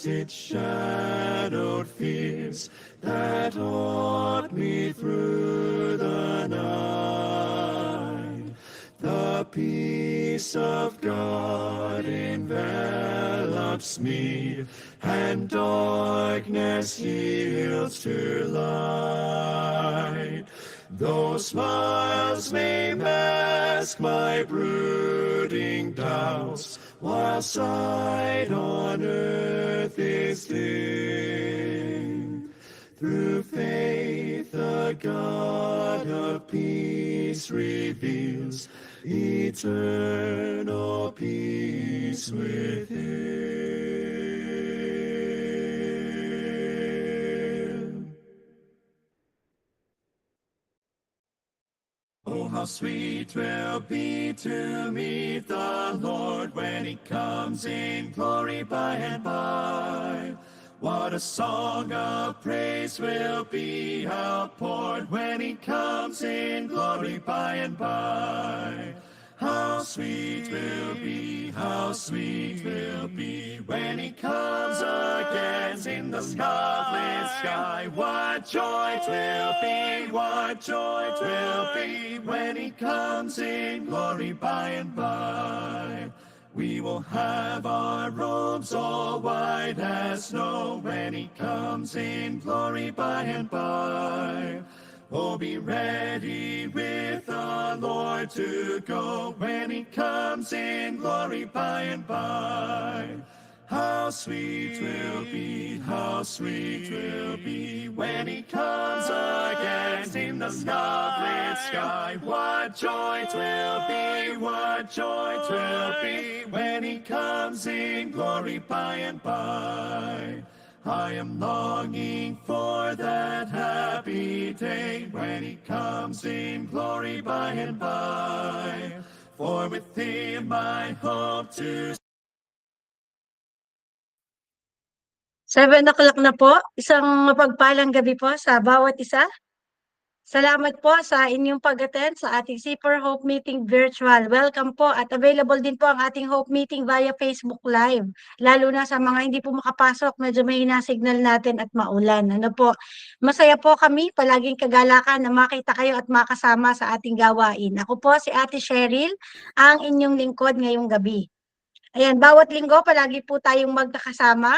as it shadowed fears that haunt me through the night. The peace of God envelops me, and darkness yields to light. Though smiles may mask my brooding doubts, while sight on earth is dim, through faith the God of peace reveals eternal peace within. Oh, how sweet will be to meet the Lord when he comes in glory by and by. What a song of praise will be outpoured when he comes in glory by and by. How sweet will be, how sweet will be when he comes again in the scarlet sky. What joy 'twill be, what joy 'twill be when he comes in glory by and by. We will have our robes all white as snow when he comes in glory by and by. Oh, be ready with the Lord to go when he comes in glory by and by. How sweet will be, how sweet will be when he comes again in the scarlet sky. What joy 'twill be, what joy 'twill be when he comes in glory by and by. I am longing for that happy day when he comes in glory by and by. For with him I hope to... 7 o'clock na po. Isang mapagpalang gabi po sa bawat isa. Salamat po sa inyong pag-attend sa ating C4 Hope Meeting virtual. Welcome po at available din po ang ating Hope Meeting via Facebook Live. Lalo na sa mga hindi po makapasok, medyo mahina signal natin at maulan. Ano po? Masaya po kami, palaging kagalakan na makita kayo at makasama sa ating gawain. Ako po si Ate Cheryl, ang inyong lingkod ngayong gabi. Ayan, bawat linggo palagi po tayong magkakasama.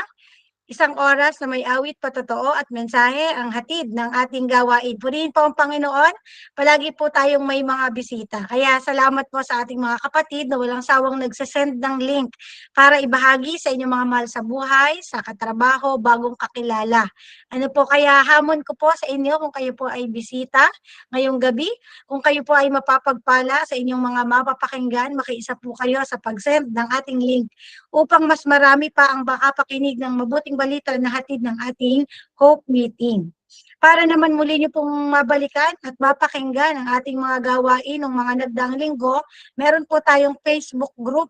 Isang oras na may awit, patotoo at mensahe ang hatid ng ating gawain. Purihin po ang Panginoon, palagi po tayong may mga bisita. Kaya salamat po sa ating mga kapatid na walang sawang nagsasend ng link para ibahagi sa inyong mga mahal sa buhay, sa katrabaho, bagong kakilala. Ano po, kaya hamon ko po sa inyo kung kayo po ay bisita ngayong gabi, kung kayo po ay mapapagpala sa inyong mga mapapakinggan, makiisa po kayo sa pag-send ng ating link upang mas marami pa ang makapakinig ng mabuting balita na hatid ng ating Hope Meeting. Para naman muli niyo pong mabalikan at mapakinggan ang ating mga gawain ng mga nagdaang linggo, meron po tayong Facebook group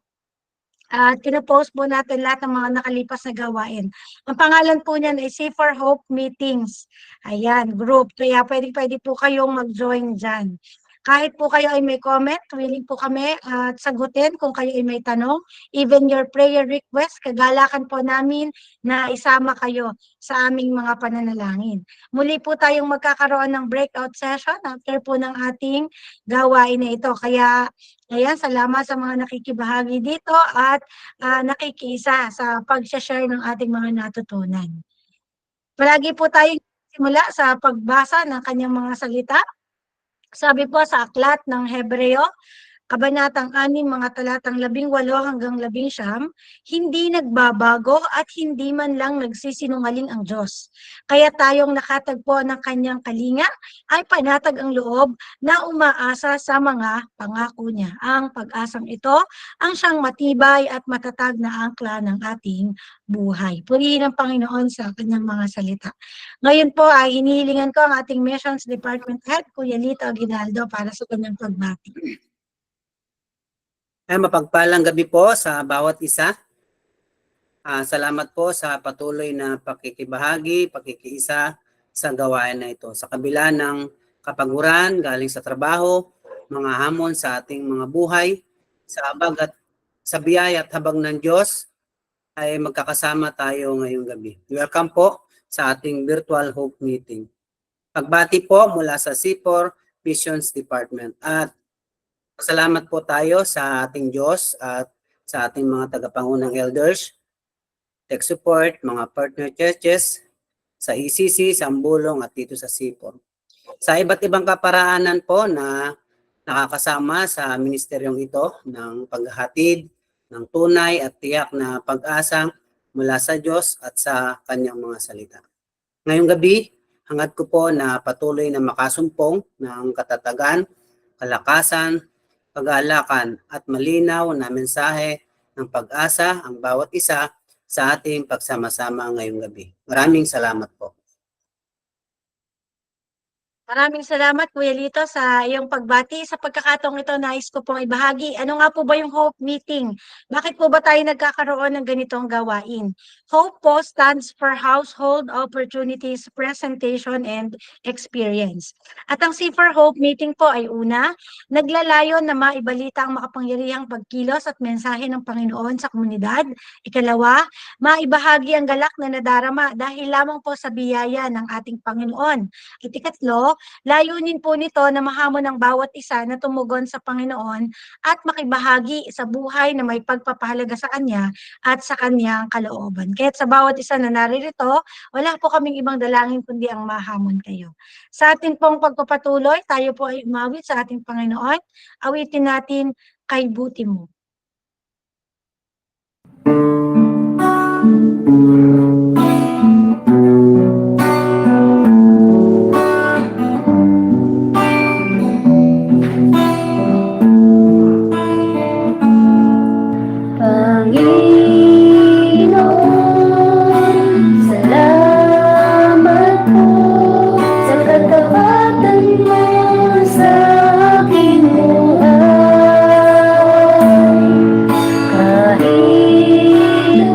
at pinapost po natin lahat ng mga nakalipas na gawain. Ang pangalan po niyan ay C4 Hope Meetings. Ayan, group. Kaya pwede po kayong mag-join dyan. Kahit po kayo ay may comment, willing po kami at sagutin kung kayo ay may tanong. Even your prayer request, kagalakan po namin na isama kayo sa aming mga pananalangin. Muli po tayong magkakaroon ng breakout session after po ng ating gawain na ito. Kaya, ayan, salamat sa mga nakikibahagi dito at nakikiisa sa pag-share ng ating mga natutunan. Palagi po tayong simula sa pagbasa ng kanyang mga salita. Sabi po sa aklat ng Hebreo, Kabanatang 6, mga talatang 18 hanggang 19, hindi nagbabago at hindi man lang nagsisinungaling ang Diyos. Kaya tayong nakatagpo ng kanyang kalinga ay panatag ang loob na umaasa sa mga pangako niya. Ang pag-asang ito ang siyang matibay at matatag na angkla ng ating buhay. Purihin ang Panginoon sa kanyang mga salita. Ngayon po ay hinihilingan ko ang ating Missions Department Head, Kuya Lito Aguinaldo, para sa kanyang pagbati. Ay, mapagpalang gabi po sa bawat isa. Salamat po sa patuloy na pakikibahagi, pakikiisa sa gawain na ito. Sa kabila ng kapaguran galing sa trabaho, mga hamon sa ating mga buhay, sa abag at sa biyaya at habag ng Diyos, ay magkakasama tayo ngayong gabi. Welcome po sa ating virtual Hope Meeting. Pagbati po mula sa C4 Missions Department at salamat po tayo sa ating Diyos at sa ating mga tagapangunang elders, tech support, mga partner churches, sa ECC, sa Ambulong at dito sa C4. Sa iba't ibang kaparaanan po na nakakasama sa ministeryong ito ng paghahatid ng tunay at tiyak na pag-asa mula sa Diyos at sa kanyang mga salita. Ngayong gabi, hangad ko po na patuloy na makasumpong ng katatagan, kalakasan, pag-aalakan at malinaw na mensahe ng pag-asa ang bawat isa sa ating pagsama-sama ngayong gabi. Maraming salamat po. Maraming salamat, Kuya Lito, sa iyong pagbati. Sa pagkakataong ito, nais ko pong ibahagi. Ano nga po ba yung Hope Meeting? Bakit po ba tayo nagkakaroon ng ganitong gawain? Hope po stands for Household Opportunities, Presentation, and Experience. At ang C4 Hope Meeting po ay una, naglalayon na maibalita ang makapangyarihang pagkilos at mensahe ng Panginoon sa komunidad. Ikalawa, maibahagi ang galak na nadarama dahil lamang po sa biyaya ng ating Panginoon. At ikatlo, layunin po nito na mahamon ang bawat isa na tumugon sa Panginoon at makibahagi sa buhay na may pagpapahalaga sa Kanya at sa Kanyang kalooban. Kaya't sa bawat isa na naririto, wala po kaming ibang dalangin kundi ang mahamon kayo. Sa atin pong pagpapatuloy, tayo po ay umawit sa ating Panginoon. Awitin natin, Kay Buti Mo. Salamat po sa katapatan mo sa aking buhay. Kahit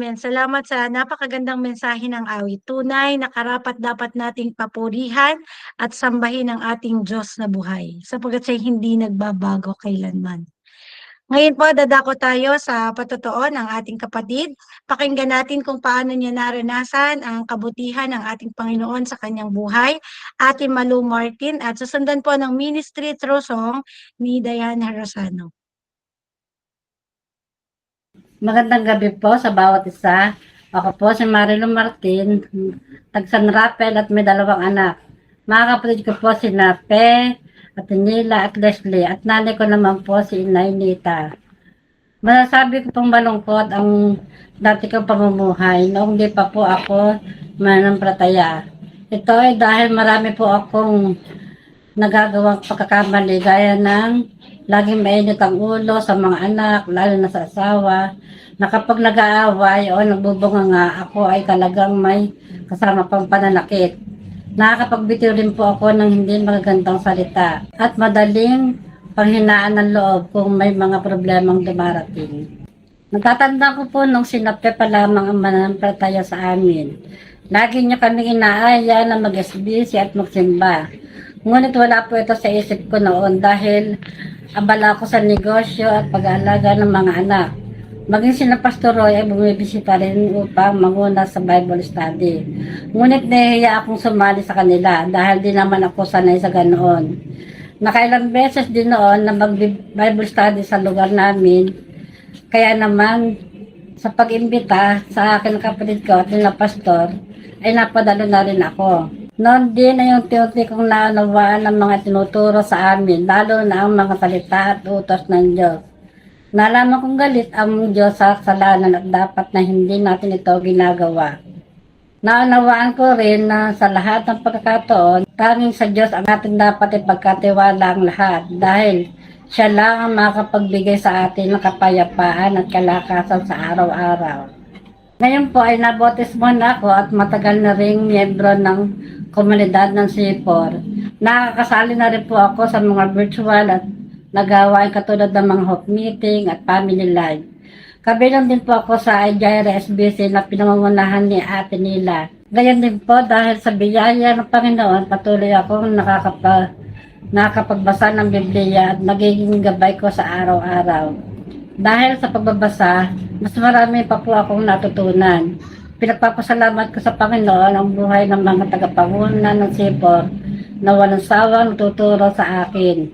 Amen. Salamat sa napakagandang mensahe ng awit. Tunay na karapat-dapat nating papurihan at sambahin ang ating Diyos na buhay, sapagkat siya hindi nagbabago kailanman. Ngayon po, dadako tayo sa patotoo ng ating kapatid. Pakinggan natin kung paano niya naranasan ang kabutihan ng ating Panginoon sa kanyang buhay. Ate Malu Martin at susundan po ng ministry through song ni Diana Rosano. Magandang gabi po sa bawat isa. Ako po si Marilo Martin, tag San Rafael at may 2 anak. Mga kapatid ko po si Nape, at Nila at Leslie, at nanay ko naman po si Inay Nita. Masasabi ko pong malungkot ang dati kong pamumuhay noong di pa po ako manampalataya. Ito ay dahil marami po akong nagagawang pagkakamali gaya ng laging mainit ang ulo sa mga anak, lalo na sa asawa, na kapag nag-aaway o nagbubunga nga, ako ay talagang may kasama pang pananakit. Nakakapagbitiw rin po ako ng hindi magagandang salita at madaling panghinaan ng loob kung may mga problemang dumarating. Natatanda ko po nung sinape pa lamang ang manampalataya sa amin. Lagi niya kaming inaaya na mag-SBC at magsimba. Ngunit wala po ito sa isip ko noon dahil abala ko sa negosyo at pag-aalaga ng mga anak. Maging sina Pastor Roy ay bumibisita rin upang manguna sa Bible study. Ngunit nahihiya akong sumali sa kanila dahil di naman ako sanay sa ganoon. Nakailang beses din noon na mag-Bible study sa lugar namin. Kaya naman sa pag-imbita sa akin ng kapatid ko at nila Pastor ay napadalo na rin ako. Noon din ay yung unti kong naunawaan ng mga tinuturo sa amin, lalo na ang mga salita at utos ng Diyos. Nalaman kong galit ang Diyos sa kasalanan at dapat na hindi natin ito ginagawa. Naunawaan ko rin na sa lahat ng pagkakataon, tanging sa Diyos ang ating dapat ipagkatiwala ang lahat dahil siya lang ang makapagbigay sa atin ng kapayapaan at kalakasan sa araw-araw. Ngayon po ay nabautismo na ako at matagal na ring miyembro ng komunidad ng C4. Nakakasali na rin po ako sa mga virtual at nagawain katulad ng mga hope meeting at family life. Kabilang din po ako sa Ijayra SBC na pinangungunahan ni Ate Nila. Gayon din po dahil sa biyaya ng Panginoon, patuloy akong nakapagbasa ng Biblia at nagiging gabay ko sa araw-araw. Dahil sa pagbabasa, mas marami pa po akong natutunan. Pinagpapasalamat ko sa Panginoon ang buhay ng mga tagapanguna ng C4 na walang sawang tuturo sa akin.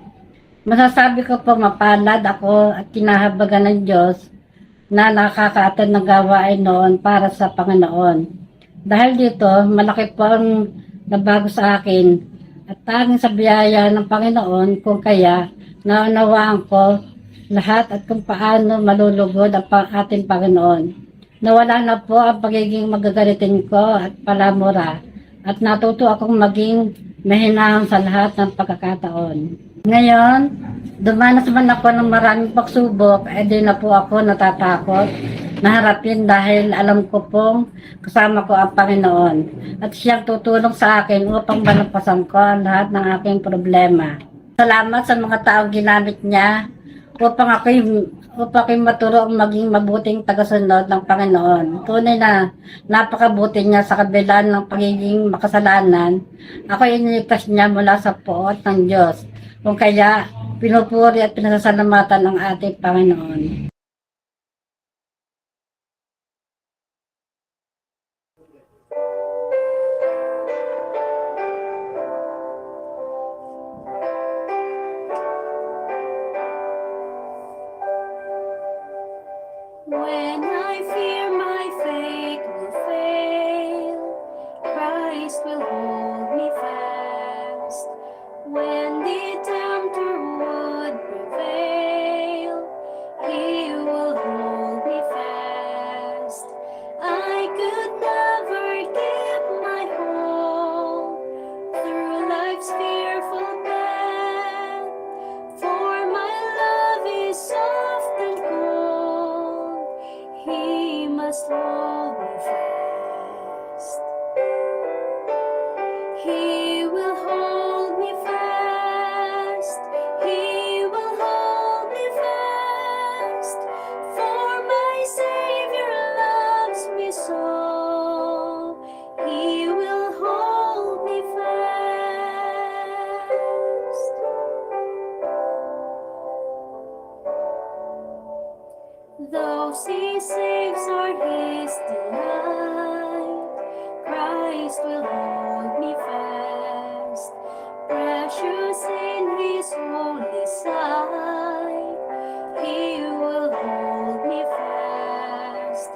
Masasabi ko po mapalad ako at kinahabagan ng Diyos na nakakaattend ng gawain noon para sa Panginoon. Dahil dito, malaki po ang nabago sa akin at tanging sa biyaya ng Panginoon kung kaya naunawaan ko lahat at kung paano malulugod ang ating Panginoon. Nawala na po ang pagiging magagalitin ko at palamura at natuto akong maging mahinahon sa lahat ng pagkakataon. Ngayon, dumanas man ako ng maraming pagsubok, di na po ako natatakot na harapin dahil alam ko pong kasama ko ang Panginoon at siyang tutulong sa akin upang malampasan ko ang lahat ng aking problema. Salamat sa mga taong ginamit niya upang ako'y maturo ang maging mabuting tagasunod ng Panginoon. Tunay na napakabuti niya sa kabila ng pagiging makasalanan. Ako'y iniligtas niya mula sa poot ng Diyos. Kung kaya, pinupuri at pinasasalamatan ng ating Panginoon. When I fear my faith will fail, Christ will hold me fast. When the tempter would prevail, He will hold me fast. I could never give my whole through life's fearful path, for my love is soft and cold. He must hold me fast. He will hold me fast. He will hold me fast. For my Savior loves loves, He saves, are His delight. Christ will hold me fast, precious in His holy sight. He will hold me fast.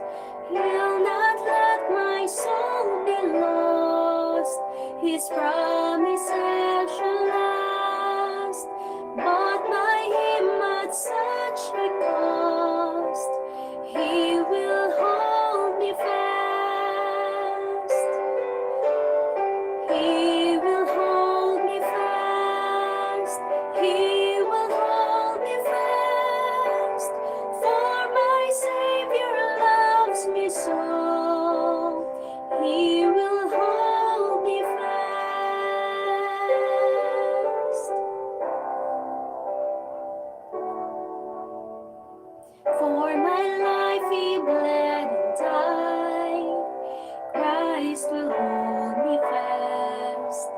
He'll not let my soul be lost. His promises shall last. Bought by Him at such a cost. He will hold me fast. He will hold me fast. He will hold me fast. For my Savior loves me so. He will hold me fast. For my life He bled and died. Christ will hold me fast.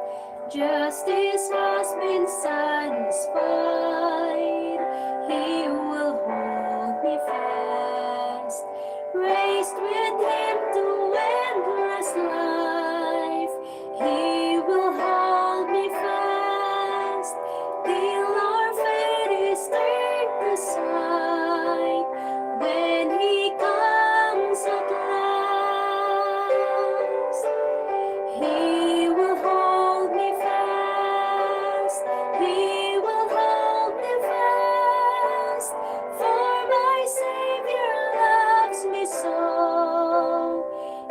Justice has been satisfied. He will hold me fast. Raised with Him to endless life. He will hold me fast. Till our fate is turned aside. When He comes at last, He will hold me fast. He will hold me fast. For my Savior loves me so.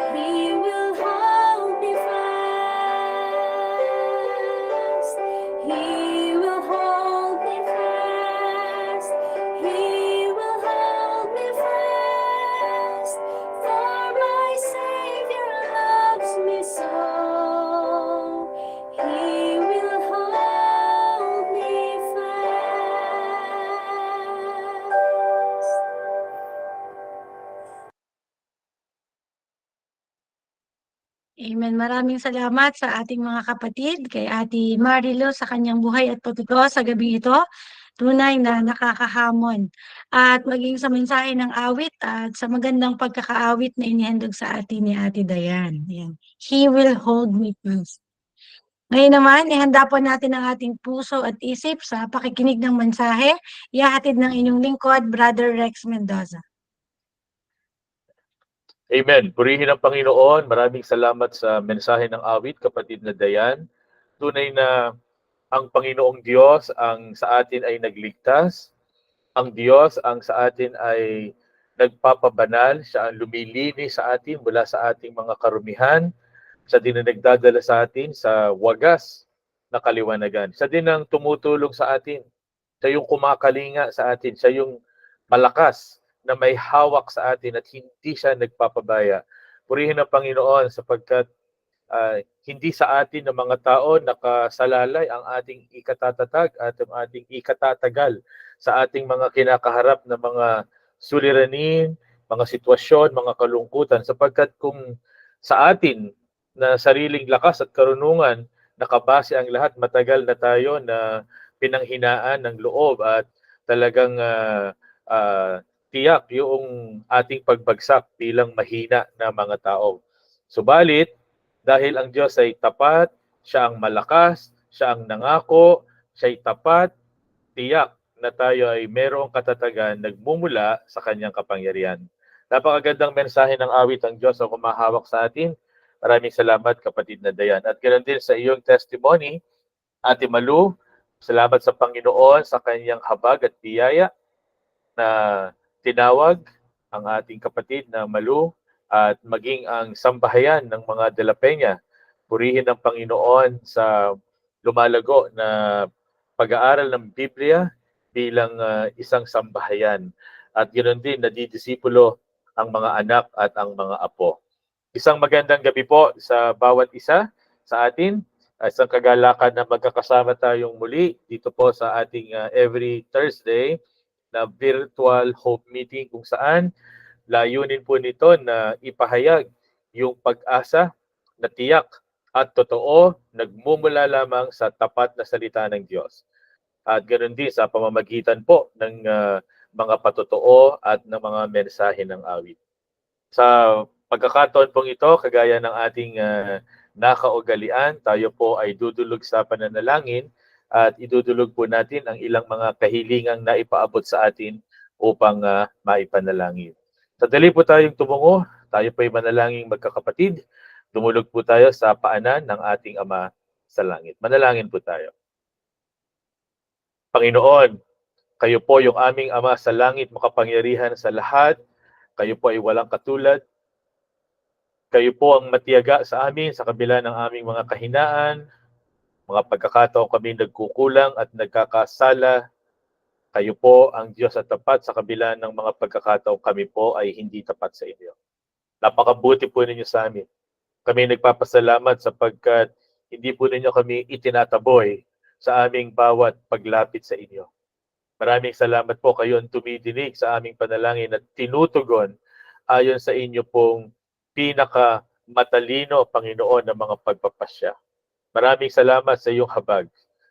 He will hold me fast. He will hold me fast. He will hold me fast. For my Savior loves me so. He will hold me fast. Amen. Maraming salamat sa ating mga kapatid, kay Ate Marilo sa kanyang buhay at patuto sa gabi ito. Tunay na nakakahamon. At maging sa mensahe ng awit at sa magandang pagkakaawit na inihandog sa atin ni Ate Dayan. Ayan. He will hold me fast. Ngayon naman, ihanda po natin ang ating puso at isip sa pakikinig ng mensahe. Ihahatid ng inyong lingkod, Brother Rex Mendoza. Amen. Purihin ang Panginoon. Maraming salamat sa mensahe ng awit, kapatid na Dayan. Tunay na ang Panginoong Diyos ang sa atin ay nagligtas. Ang Diyos ang sa atin ay nagpapabanal. Siya ang lumilinis sa atin mula sa ating mga karumihan. Siya din ang nagdadala sa atin sa wagas na kaliwanagan. Siya din ang tumutulong sa atin. Siya yung kumakalinga sa atin. Siya yung malakas na may hawak sa atin at hindi siya nagpapabaya. Purihin ang Panginoon sapagkat hindi sa atin ng mga tao nakasalalay ang ating ikatatatag at ang ating ikatatagal sa ating mga kinakaharap na mga suliranin, mga sitwasyon, mga kalungkutan. Sapagkat kung sa atin na sariling lakas at karunungan nakabase ang lahat, matagal na tayo na pinanghinaan ng loob at talagang tiyak yung ating pagbagsak bilang mahina na mga tao. Subalit, dahil ang Diyos ay tapat, siya ang malakas, siya ang nangako, siya ay tapat, tiyak na tayo ay merong katatagan nagmumula sa kanyang kapangyarihan. Napakagandang mensahe ng awit ang Diyos ang kumahawak sa atin. Maraming salamat, kapatid na Dayan. At ganoon din sa iyong testimony, Ate Malu, salamat sa Panginoon sa kanyang habag at biyaya na tinawag ang ating kapatid na Malu at maging ang sambahayan ng mga De La Peña. Purihin ng Panginoon sa lumalago na pag-aaral ng Biblia bilang isang sambahayan. At ganoon din, nadidisipulo ang mga anak at ang mga apo. Isang magandang gabi po sa bawat isa sa atin. Isang kagalakan na magkakasama tayong muli dito po sa ating every Thursday na virtual hope meeting kung saan layunin po nito na ipahayag yung pag-asa na tiyak at totoo nagmumula lamang sa tapat na salita ng Diyos. At ganoon din sa pamamagitan po ng mga patotoo at ng mga mensahe ng awit. Sa pagkakataon pong ito, kagaya ng ating nakaugalian, tayo po ay dudulog sa pananalangin at idudulog po natin ang ilang mga kahilingang naipaabot sa atin upang maipanalangin. Sadali po tayong tumungo, tayo po ay manalangin magkakapatid. Dumulog po tayo sa paanan ng ating Ama sa langit. Manalangin po tayo. Panginoon, kayo po yung aming Ama sa langit, makapangyarihan sa lahat. Kayo po ay walang katulad. Kayo po ang matiyaga sa amin sa kabila ng aming mga kahinaan, mga pagkakataon kami nagkukulang at nagkakasala. Kayo po ang Diyos at tapat sa kabila ng mga pagkakataon kami po ay hindi tapat sa inyo. Napakabuti po ninyo sa amin. Kami nagpapasalamat sapagkat hindi po ninyo kami itinataboy sa aming bawat paglapit sa inyo. Maraming salamat po, kayo ang tumidinig sa aming panalangin at tinutugon ayon sa inyo pong pinaka matalino, Panginoon, ng mga pagpapasya. Maraming salamat sa iyong habag,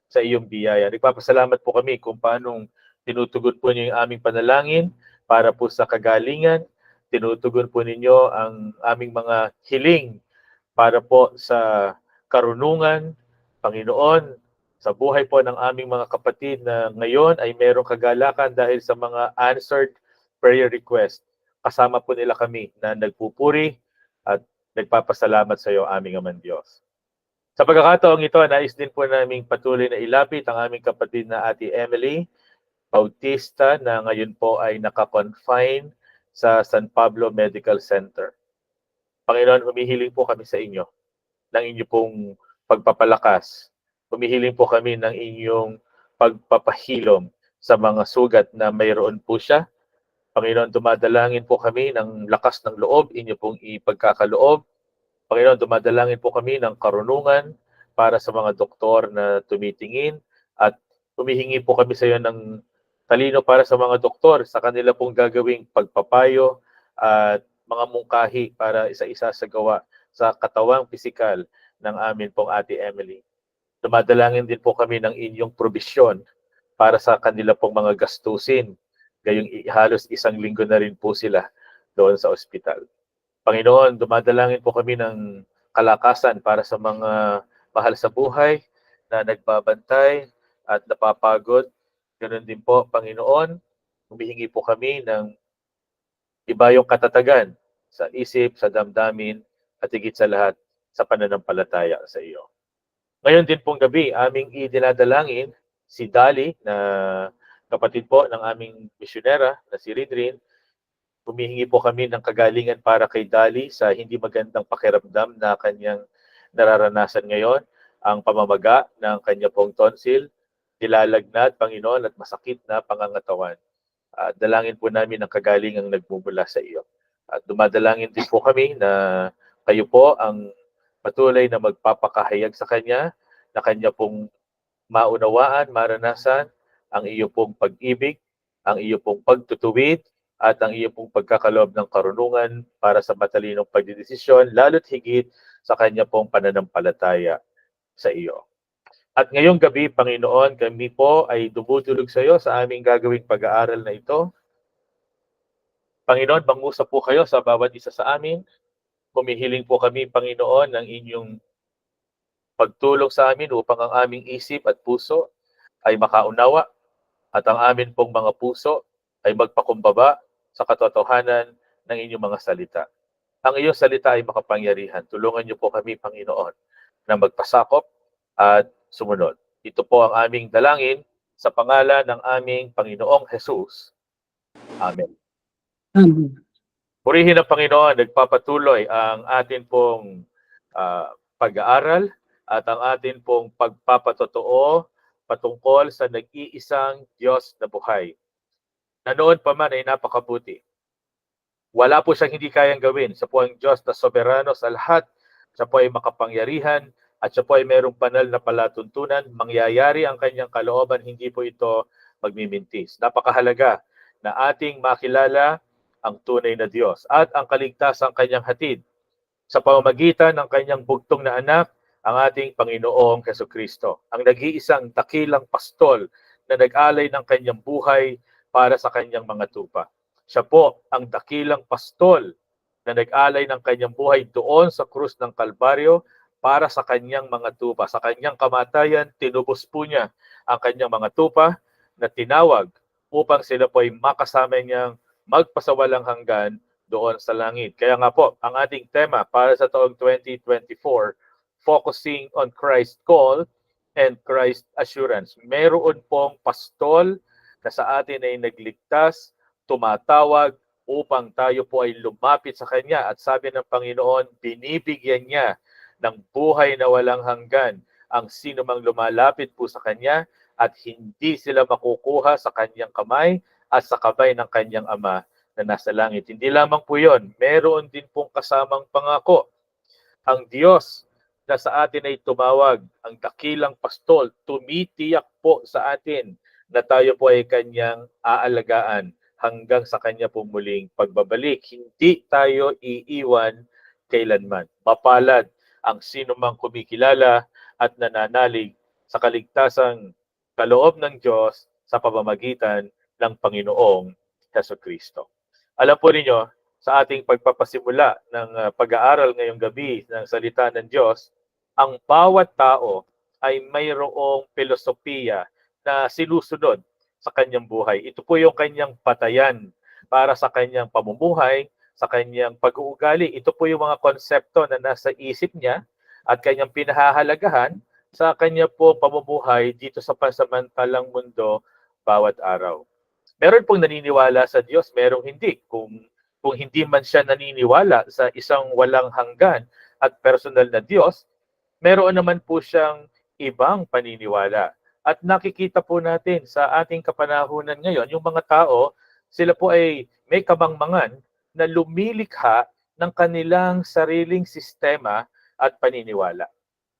sa iyong biyaya. Nagpapasalamat po kami kung paanong tinutugon po niyo yung aming panalangin para po sa kagalingan. Tinutugon po ninyo ang aming mga hiling para po sa karunungan, Panginoon, sa buhay po ng aming mga kapatid na ngayon ay merong kagalakan dahil sa mga answered prayer request. Kasama po nila kami na nagpupuri at nagpapasalamat sa iyo, aming Amang Diyos. Sa pagkakataong ito, nais din po naming patuloy na ilapit ang aming kapatid na Ate Emily Bautista na ngayon po ay naka-confine sa San Pablo Medical Center. Panginoon, humihiling po kami sa inyo ng inyong pong pagpapalakas. Humihiling po kami ng inyong pagpapahilom sa mga sugat na mayroon po siya. Panginoon, dumadalangin po kami ng lakas ng loob, inyo pong ipagkakaloob. Panginoon, dumadalangin po kami ng karunungan para sa mga doktor na tumitingin at humihingi po kami sa iyo ng talino para sa mga doktor sa kanila pong gagawing pagpapayo at mga mungkahi para isa-isa sa gawa sa katawang pisikal ng amin pong Ate Emily. Dumadalangin din po kami ng inyong probisyon para sa kanila pong mga gastusin. Gayong halos 1 linggo na rin po sila doon sa ospital. Panginoon, dumadalangin po kami ng kalakasan para sa mga mahal sa buhay na nagbabantay at napapagod. Ganoon din po, Panginoon, humihingi po kami ng ibayong katatagan sa isip, sa damdamin, at higit sa lahat sa pananampalataya sa iyo. Ngayon din pong gabi, aming idinadalangin si Dali na kapatid po ng aming misyonera na si Ridrin. Humihingi po kami ng kagalingan para kay Dali sa hindi magandang pakiramdam na kanyang nararanasan ngayon, ang pamamaga ng kanya pong tonsil, nilalagnat, Panginoon, at masakit na pangangatawan. Dalangin po namin ang kagalingang nagmumula sa iyo. At dumadalangin din po kami na kayo po ang patuloy na magpapakahayag sa kanya, na kanya pong maunawaan, maranasan ang iyo pong pag-ibig, ang iyo pong pagtutuwid, at ang iyo pong pagkakaloob ng karunungan para sa matalinong pagdidesisyon, lalo't higit sa kanya pong pananampalataya sa iyo. At ngayong gabi, Panginoon, kami po ay dumudulog sa iyo sa aming gagawing pag-aaral na ito. Panginoon, mangusap po kayo sa bawat isa sa amin. Humihiling po kami, Panginoon, ng inyong pagtulong sa amin upang ang aming isip at puso ay makaunawa at ang amin pong mga puso ay magpakumbaba sa katotohanan ng inyong mga salita. Ang iyong salita ay makapangyarihan. Tulungan niyo po kami, Panginoon, na magpasakop at sumunod. Ito po ang aming dalangin sa pangalan ng aming Panginoong Jesus. Amen. Amen. Purihin ang Panginoon, nagpapatuloy ang atin pong pag-aaral at ang atin pong pagpapatotoo patungkol sa nag-iisang Diyos na buhay. Na noon pa man ay napakabuti. Wala po siyang hindi kayang gawin. Siya po ang Diyos na soberano sa lahat. Siya po ay makapangyarihan at siya po ay merong banal na palatuntunan. Mangyayari ang kanyang kalooban, hindi po ito magmimintis. Napakahalaga na ating makilala ang tunay na Diyos at ang kaligtasang kanyang hatid sa pamamagitan ng kanyang bugtong na anak, ang ating Panginoong Jesucristo, ang nag-iisang dakilang pastol na nag-alay ng kanyang buhay para sa kanyang mga tupa. Siya po ang dakilang pastol na nag-alay ng kanyang buhay doon sa krus ng Kalbaryo para sa kanyang mga tupa. Sa kanyang kamatayan, tinubos po niya ang kanyang mga tupa na tinawag upang sila po ay makasama niyang magpasawalang hanggan doon sa langit. Kaya nga po, ang ating tema para sa taong 2024, focusing on Christ's call and Christ's assurance. Meron pong pastol na sa atin ay nagligtas, tumatawag upang tayo po ay lumapit sa Kanya. At sabi ng Panginoon, binibigyan niya ng buhay na walang hanggan ang sino mang lumalapit po sa Kanya at hindi sila makukuha sa Kanyang kamay at sa kamay ng Kanyang Ama na nasa langit. Hindi lamang po yun, meron din pong kasamang pangako. Ang Diyos na sa atin ay tumawag, ang dakilang pastol, tumitiyak po sa atin na tayo po ay Kanyang aalagaan hanggang sa Kanya po muling pagbabalik. Hindi tayo iiwan kailanman. Mapalad ang sino mang kumikilala at nananalig sa kaligtasang kaloob ng Diyos sa pamamagitan ng Panginoong Hesukristo. Alam po ninyo, sa ating pagpapasimula ng pag-aaral ngayong gabi ng salita ng Diyos, ang bawat tao ay mayroong filosofiya na sinusunod sa kanyang buhay. Ito po yung kanyang patayan para sa kanyang pamumuhay, sa kanyang pag-uugali. Ito po yung mga konsepto na nasa isip niya at kanyang pinahahalagahan sa kanya po pamumuhay dito sa pansamantalang mundo bawat araw. Meron pong naniniwala sa Diyos, merong hindi. Kung hindi man siya naniniwala sa isang walang hanggan at personal na Diyos, meron naman po siyang ibang paniniwala. At nakikita po natin sa ating kapanahunan ngayon, yung mga tao, sila po ay may kamangmangan na lumilikha ng kanilang sariling sistema at paniniwala.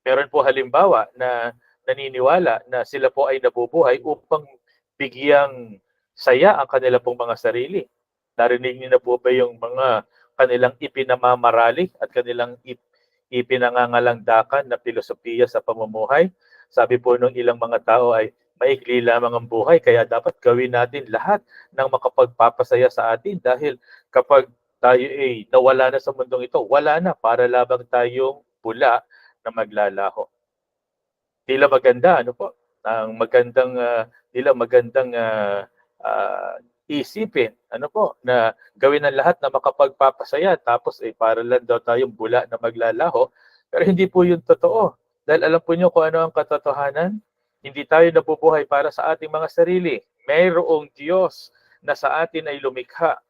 Meron po halimbawa na naniniwala na sila po ay nabubuhay upang bigyang saya ang kanila pong mga sarili. Narinig niyo na po ba yung mga kanilang ipinamamarali at kanilang ipinangangalangdakan na filosofiya sa pamumuhay? Sabi po ng ilang mga tao ay maikli lamang ang buhay kaya dapat gawin natin lahat ng makapagpapasaya sa atin dahil kapag tayo ay nawala na sa mundong ito, wala na para labang tayong pula na maglalaho. Tila maganda, ano po? Ang magandang isipin, ano po, na gawin ang lahat na makapagpapasaya tapos para lang daw tayong bula na maglalaho. Pero hindi po yun totoo. Dahil alam po nyo kung ano ang katotohanan? Hindi tayo nabubuhay para sa ating mga sarili. Mayroong Diyos na sa atin ay lumikha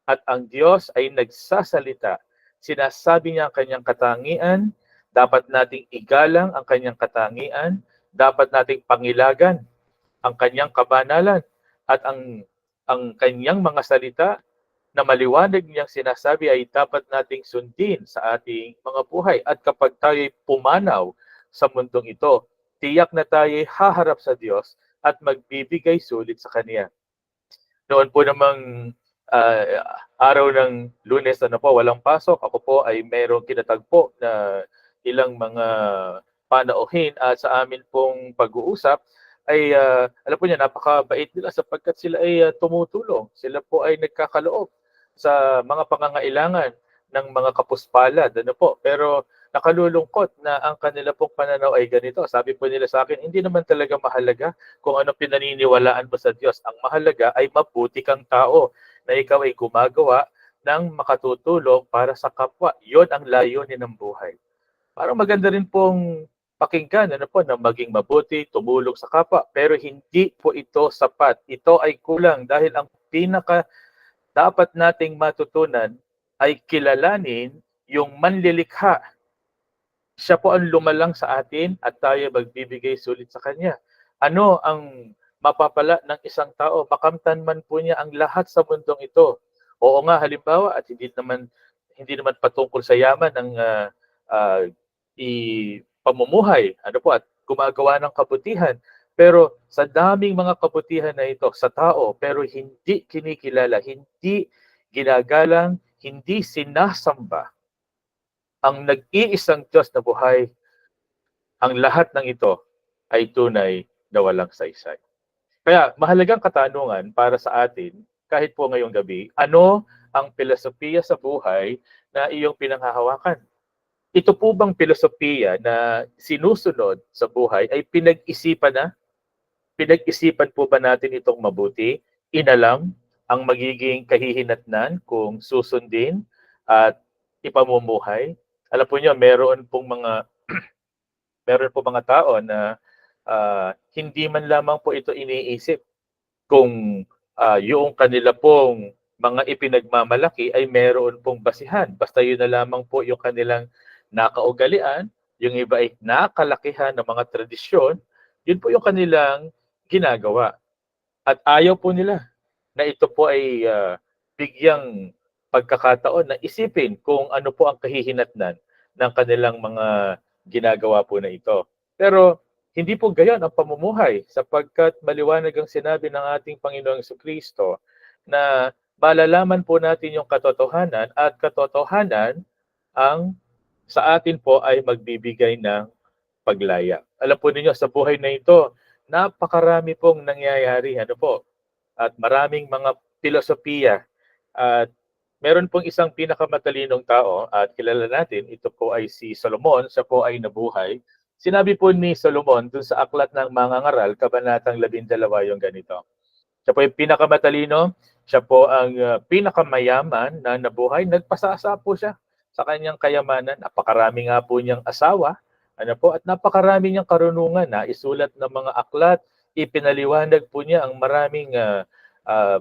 at ang Diyos ay nagsasalita. Sinasabi niya ang kanyang katangian, dapat nating igalang ang kanyang katangian, dapat nating pangilagan ang kanyang kabanalan at ang kanyang mga salita na maliwanag niyang sinasabi ay dapat nating sundin sa ating mga buhay. At kapag tayo pumanaw sa mundong ito, tiyak na tayo haharap sa Diyos at magbibigay sulit sa Kanya. Noon po namang araw ng Lunes, walang pasok, ako po ay mayroong kinatagpo na ilang mga panauhin at sa amin pong pag-uusap ay alam po niya, napakabait nila sapagkat sila ay tumutulong. Sila po ay nagkakaloob sa mga pangangailangan ng mga kapuspalad. Pero nakalulungkot na ang kanila pong pananaw ay ganito. Sabi po nila sa akin, hindi naman talaga mahalaga kung ano pinaniniwalaan mo sa Diyos. Ang mahalaga ay mabuti kang tao na ikaw ay gumagawa ng makatutulong para sa kapwa. Yon ang layunin ng buhay. Parang maganda rin pong pakinggan na maging mabuti, tumulong sa kapwa. Pero hindi po ito sapat. Ito ay kulang dahil ang pinaka dapat nating matutunan ay kilalanin yung manlilikha. Siya po ang lumalang sa atin at tayo magbibigay sulit sa Kanya. Ano ang mapapala ng isang tao? Makamtan man po niya ang lahat sa mundong ito. Oo nga, halimbawa, at hindi naman patungkol sa yaman ng pamumuhay, at gumagawa ng kabutihan. Pero sa daming mga kabutihan na ito sa tao, pero hindi kinikilala, hindi ginagalang, hindi sinasamba ang nag-iisang Diyos na buhay, ang lahat ng ito ay tunay na walang saysay. Kaya mahalagang katanungan para sa atin, kahit po ngayong gabi, ano ang filosofiya sa buhay na iyong pinanghahawakan? Ito po bang filosofiya na sinusunod sa buhay ay pinag-isipan na? Pinag-isipan po ba natin itong mabuti? Inalam ang magiging kahihinatnan kung susundin at ipamumuhay? Alam po niyo, meron po mga tao na hindi man lamang po ito iniisip kung yung kanila pong mga ipinagmamalaki ay meron pong basihan. Basta yun na lamang po yung kanilang nakaugalian, yung iba ay nakalakihan ng mga tradisyon, yun po yung kanilang ginagawa. At ayaw po nila na ito po ay bigyang pagkakataon na isipin kung ano po ang kahihinatnan ng kanilang mga ginagawa po na ito. Pero hindi po gayon ang pamumuhay sapagkat maliwanag ang sinabi ng ating Panginoong Jesucristo na malalaman po natin yung katotohanan at katotohanan ang sa atin po ay magbibigay ng paglaya. Alam po ninyo, sa buhay na ito, napakarami pong nangyayari, at maraming mga filosofiya. At meron pong isang pinakamatalinong tao at kilala natin, ito po ay si Solomon, siya po ay nabuhay. Sinabi po ni Solomon dun sa Aklat ng Mangangaral, Kabanatang 12, yung ganito. Siya po yung pinakamatalino, siya po ang pinakamayaman na nabuhay. Nagpasasa po siya sa kanyang kayamanan. Napakarami nga po niyang asawa, at napakarami niyang karunungan na isulat ng mga aklat. Ipinaliwanag po niya ang maraming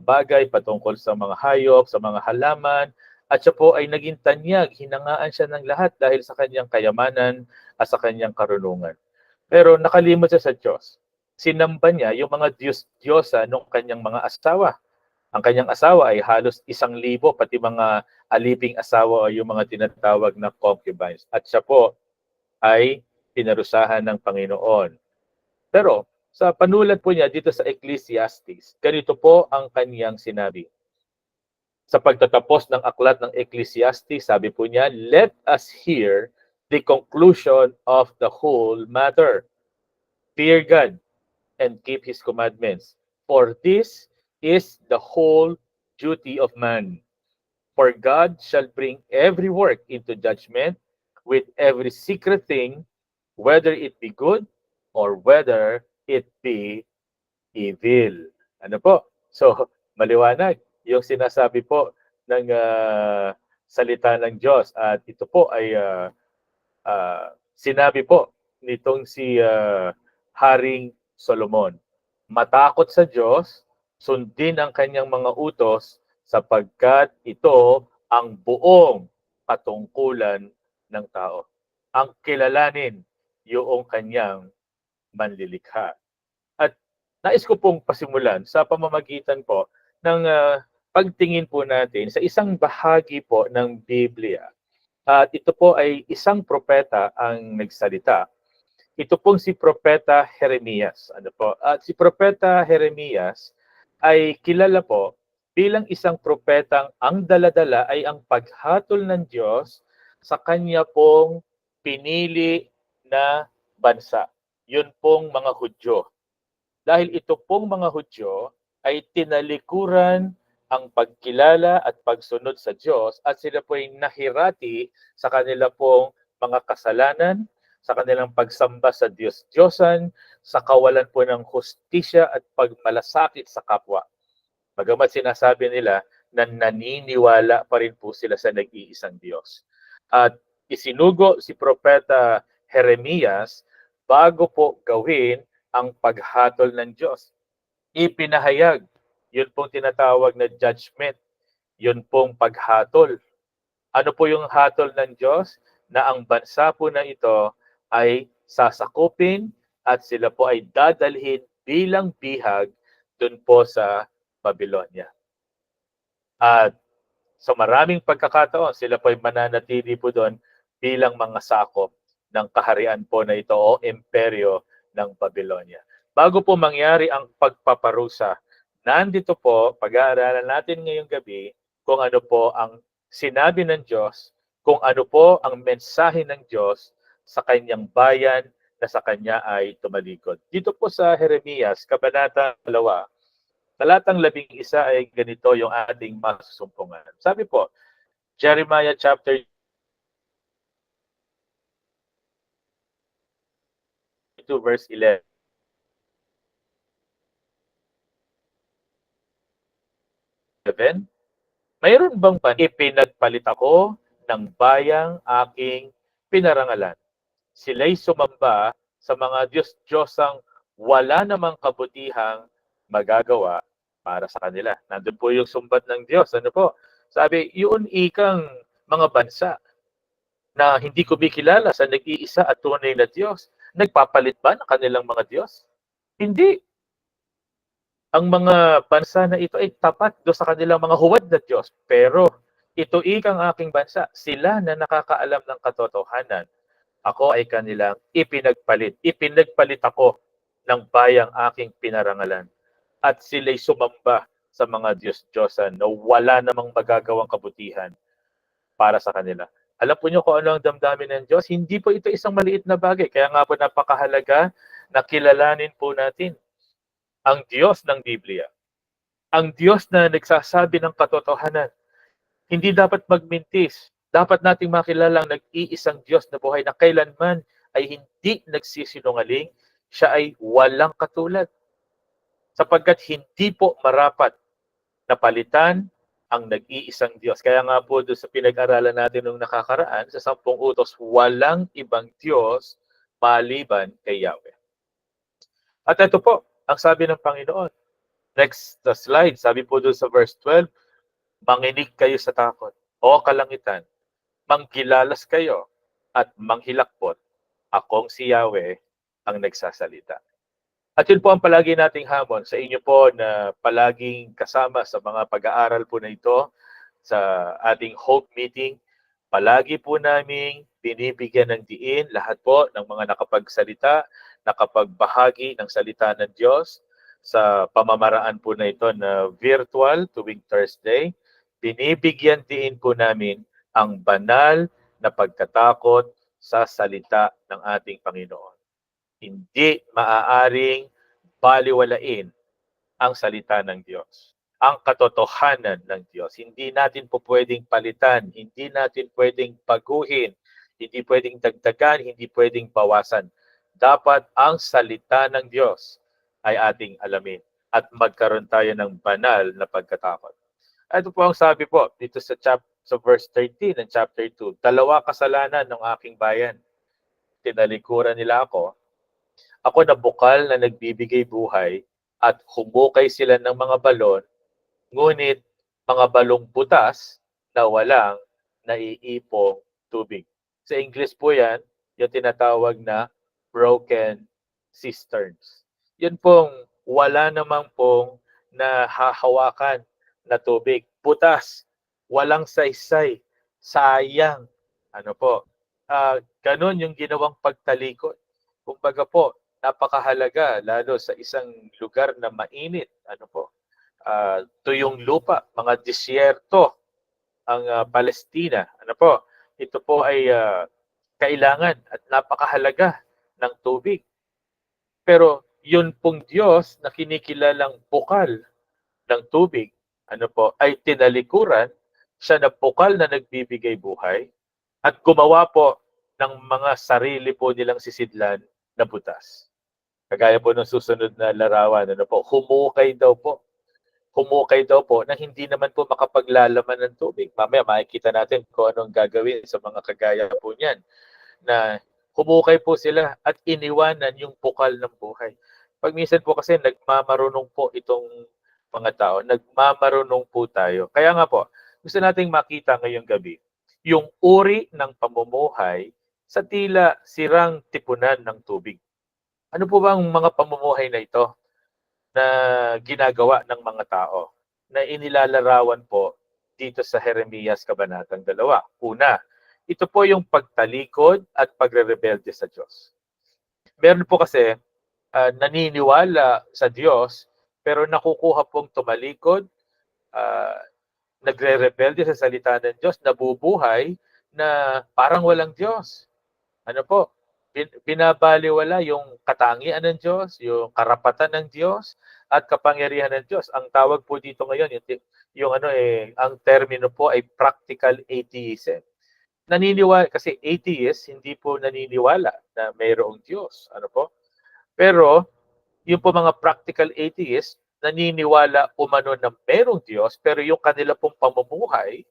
bagay patungkol sa mga hayop, sa mga halaman, at siya po ay naging tanyag, hinangaan siya ng lahat dahil sa kanyang kayamanan at sa kanyang karunungan. Pero nakalimot siya sa Diyos. Sinamba niya yung mga Diyos-Diyosa ng kanyang mga asawa. Ang kanyang asawa ay halos 1,000, pati mga aliping asawa o yung mga tinatawag na concubines. At siya po ay pinarusahan ng Panginoon. Pero sa panulat po niya dito sa Ecclesiastes, ganito po ang kanyang sinabi. Sa pagtatapos ng aklat ng Ecclesiastes, sabi po niya, "Let us hear the conclusion of the whole matter. Fear God and keep His commandments, for this is the whole duty of man. For God shall bring every work into judgment with every secret thing, whether it be good or whether it be evil." Ano po? So, maliwanag yung sinasabi po ng salita ng Diyos. At ito po ay sinabi po nitong si Haring Solomon. Matakot sa Diyos, sundin ang kanyang mga utos, sapagkat ito ang buong katungkulan ng tao. Ang kilalanin yung kanyang manlilikha. At nais ko pong pasimulan sa pamamagitan po ng pagtingin po natin sa isang bahagi po ng Biblia. At ito po ay isang propeta ang nagsalita. Ito pong si Propeta Jeremias. At si Propeta Jeremias ay kilala po bilang isang propetang ang daladala ay ang paghatol ng Diyos sa kanya pong pinili na bansa. Yun pong mga Hudyo. Dahil ito pong mga Hudyo ay tinalikuran ang pagkilala at pagsunod sa Diyos at sila po ay nahirati sa kanila pong mga kasalanan, sa kanilang pagsamba sa Diyos-Diyosan, sa kawalan po ng hustisya at pagmalasakit sa kapwa. Bagamat sinasabi nila na naniniwala pa rin po sila sa nag-iisang Diyos. At isinugo si Propeta Jeremias bago po gawin ang paghatol ng Diyos. Ipinahayag, yun pong tinatawag na judgment, yun pong paghatol. Ano po yung hatol ng Diyos? Na ang bansa po na ito ay sasakupin at sila po ay dadalhin bilang bihag dun po sa Babylonia. At sa maraming pagkakataon, sila po ay mananatili po doon bilang mga sakop ng kaharian po na ito o imperyo ng Babylonia. Bago po mangyari ang pagpaparusa, nandito po, pag-aaralan natin ngayong gabi kung ano po ang sinabi ng Diyos, kung ano po ang mensahe ng Diyos sa kanyang bayan na sa kanya ay tumalikod. Dito po sa Jeremias, Kabanata 2, talatang 11 ay ganito yung ating masusumpungan. Sabi po, Jeremiah chapter 2 verse 11. Mayroon bang ipinagpalit ako ng bayang aking pinarangalan? Sila'y sumamba sa mga Diyos-Diyosang wala namang kabutihang magagawa para sa kanila. Nandun po yung sumbat ng Diyos. Ano po? Sabi, yun ikang mga bansa na hindi kumikilala sa nag-iisa at tunay na Diyos. Nagpapalit ba ng kanilang mga Diyos? Hindi. Ang mga bansa na ito ay tapat do sa kanilang mga huwad na Diyos. Pero ito ikang aking bansa, sila na nakakaalam ng katotohanan. Ako ay kanilang ipinagpalit. Ipinagpalit ako ng bayang aking pinarangalan. At sila'y sumamba sa mga Diyos-Diyosan na wala namang magagawang kabutihan para sa kanila. Alam po niyo kung ano ang damdamin ng Diyos? Hindi po ito isang maliit na bagay. Kaya nga po napakahalaga na kilalanin po natin ang Diyos ng Biblia. Ang Diyos na nagsasabi ng katotohanan. Hindi dapat magmintis. Dapat nating makilala ang nag-iisang Diyos na buhay na kailanman ay hindi nagsisinungaling. Siya ay walang katulad. Sapagkat hindi po marapat na palitan ang nag-iisang Diyos. Kaya nga po doon sa pinag-aralan natin nung nakakaraan, sa 10 utos, walang ibang Diyos maliban kay Yahweh. At ito po, ang sabi ng Panginoon. Next slide, sabi po doon sa verse 12, manginig kayo sa takot, o kalangitan, manggilalas kayo, at manghilakbot, akong si Yahweh ang nagsasalita. At yun po ang palagi nating hamon sa inyo po na palaging kasama sa mga pag-aaral po na ito sa ating Hope Meeting. Palagi po naming binibigyan ng diin lahat po ng mga nakapagsalita, nakapagbahagi ng salita ng Diyos sa pamamaraan po na ito na virtual tuwing Thursday. Binibigyan diin po namin ang banal na pagkatakot sa salita ng ating Panginoon. Hindi maaaring baliwalain ang salita ng Diyos, ang katotohanan ng Diyos. Hindi natin po pwedeng palitan, hindi natin pwedeng baguhin, hindi pwedeng dagdagan, hindi pwedeng bawasan. Dapat ang salita ng Diyos ay ating alamin at magkaroon tayo ng banal na pagkatakot. Ito po ang sabi po dito sa verse 13 ng chapter 2. 2 kasalanan ng aking bayan. Tinalikuran nila ako. Ako na bukal na nagbibigay buhay at humukay sila ng mga balon, ngunit mga balong butas na walang naiipong tubig. Sa English po yan, yung tinatawag na broken cisterns. Yun pong wala namang pong nahahawakan na tubig. Butas, walang saysay, sayang. Ano po? Ganun yung ginawang pagtalikod. Kumbaga po, napakahalaga lalo sa isang lugar na mainit. Ano po? Tuyong lupa, mga disyerto ang Palestina. Ano po? Ito po ay kailangan at napakahalaga ng tubig. Pero yun pong Diyos na kinikilalang bukal ng tubig, ano po, ay tinalikuran, siya na bukal na nagbibigay buhay at gumawa po ng mga sarili po nilang sisidlan na butas. Kagaya po ng susunod na larawan, ano po, humukay daw po. Humukay daw po na hindi naman po makapaglalaman ng tubig. Mamaya makikita natin kung anong gagawin sa mga kagaya po niyan. Na humukay po sila at iniwanan yung bukal ng buhay. Pag minsan po kasi nagmamarunong po itong mga tao, nagmamarunong po tayo. Kaya nga po, gusto nating makita ngayong gabi yung uri ng pamumuhay sa tila sirang tipunan ng tubig. Ano po ba ang mga pamumuhay na ito na ginagawa ng mga tao na inilalarawan po dito sa Jeremias Kabanatang 2? Una, ito po yung pagtalikod at pagre-rebelde sa Diyos. Meron po kasi naniniwala sa Diyos pero nakukuha pong tumalikod, nagre-rebelde sa salita ng Diyos, nabubuhay na parang walang Diyos. Ano po? binabaliwala yung katangian ng Diyos, yung karapatan ng Diyos, at kapangyarihan ng Diyos. Ang tawag po dito ngayon, ang termino po ay practical atheism. Naniniwala, kasi atheist, hindi po naniniwala na mayroong Diyos. Ano po? Pero, yung po mga practical atheist, naniniwala umano na mayroong Diyos, pero yung kanila pong pamumuhay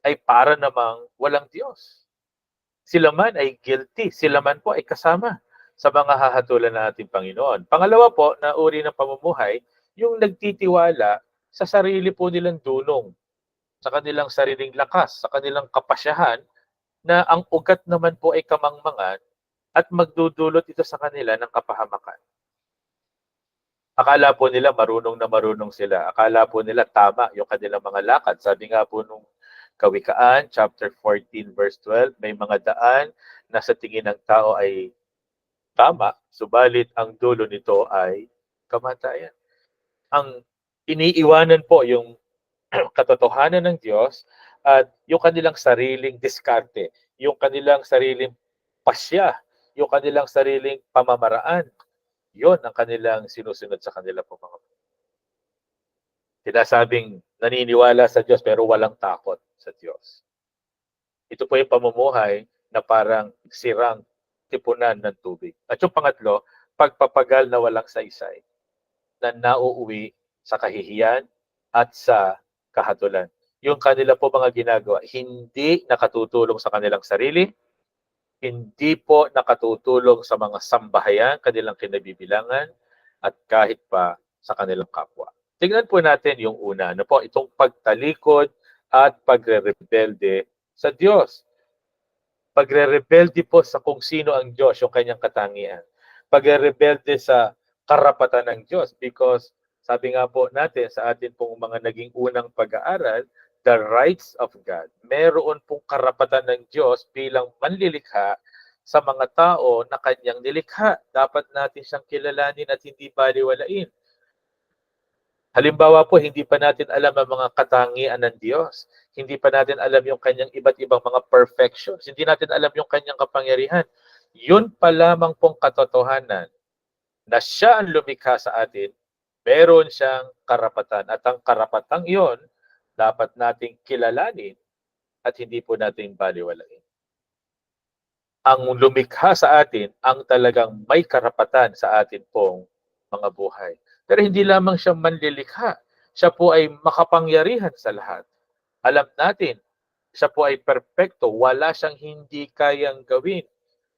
ay para namang walang Diyos. Sila man ay guilty, sila man po ay kasama sa mga hahatulan ng ating Panginoon. Pangalawa po, na uri ng pamumuhay, yung nagtitiwala sa sarili po nilang dunong, sa kanilang sariling lakas, sa kanilang kapasyahan, na ang ugat naman po ay kamangmangan at magdudulot ito sa kanila ng kapahamakan. Akala po nila marunong na marunong sila. Akala po nila tama yung kanilang mga lakad. Sabi nga po nung Kawikaan, chapter 14, verse 12, may mga daan na sa tingin ng tao ay tama, subalit ang dulo nito ay kamatayan. Ang iniiwanan po yung katotohanan ng Diyos at yung kanilang sariling diskarte, yung kanilang sariling pasya, yung kanilang sariling pamamaraan. Yon ang kanilang sinusunod sa kanila po mga. Sinasabing naniniwala sa Diyos pero walang takot sa Diyos. Ito po yung pamumuhay na parang sirang tipunan ng tubig. At yung pangatlo, pagpapagal na walang saysay na nauuwi sa kahihiyan at sa kahatulan. Yung kanila po mga ginagawa, hindi nakatutulong sa kanilang sarili, hindi po nakatutulong sa mga sambahayan, kanilang kinabibilangan, at kahit pa sa kanilang kapwa. Tingnan po natin yung una, ano po, itong pagtalikod at pagre-rebelde sa Diyos. Pagre-rebelde po sa kung sino ang Diyos, yung kanyang katangian. Pagre-rebelde sa karapatan ng Diyos because sabi nga po natin sa atin pong mga naging unang pag-aaral, the rights of God. Meron pong karapatan ng Diyos bilang manlilikha sa mga tao na kanyang nilikha. Dapat natin siyang kilalanin at hindi baliwalain. Halimbawa po, hindi pa natin alam ang mga katangian ng Diyos. Hindi pa natin alam yung kanyang iba't ibang mga perfections. Hindi natin alam yung kanyang kapangyarihan. Yun pa lamang pong katotohanan na siya ang lumikha sa atin, meron siyang karapatan. At ang karapatang iyon, dapat nating kilalanin at hindi po natin baliwalain. Ang lumikha sa atin, ang talagang may karapatan sa atin pong mga buhay. Pero hindi lamang siya manlilikha. Siya po ay makapangyarihan sa lahat. Alam natin, siya po ay perpekto. Wala siyang hindi kayang gawin.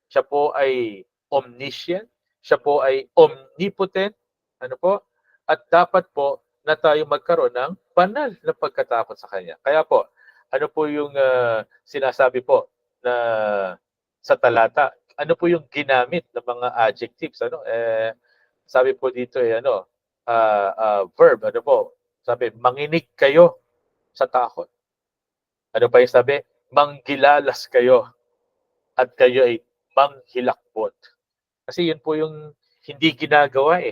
Siya po ay omniscient. Siya po ay omnipotent. Ano po? At dapat po na tayo magkaroon ng banal na pagkatakot sa Kanya. Kaya po, ano po yung sinasabi po na sa talata? Ano po yung ginamit ng mga adjectives? Sabi po dito verb, ano po? Sabi, manginig kayo sa takot. Ano pa yung sabi? Manggilalas kayo at kayo ay manghilakbot. Kasi yun po yung hindi ginagawa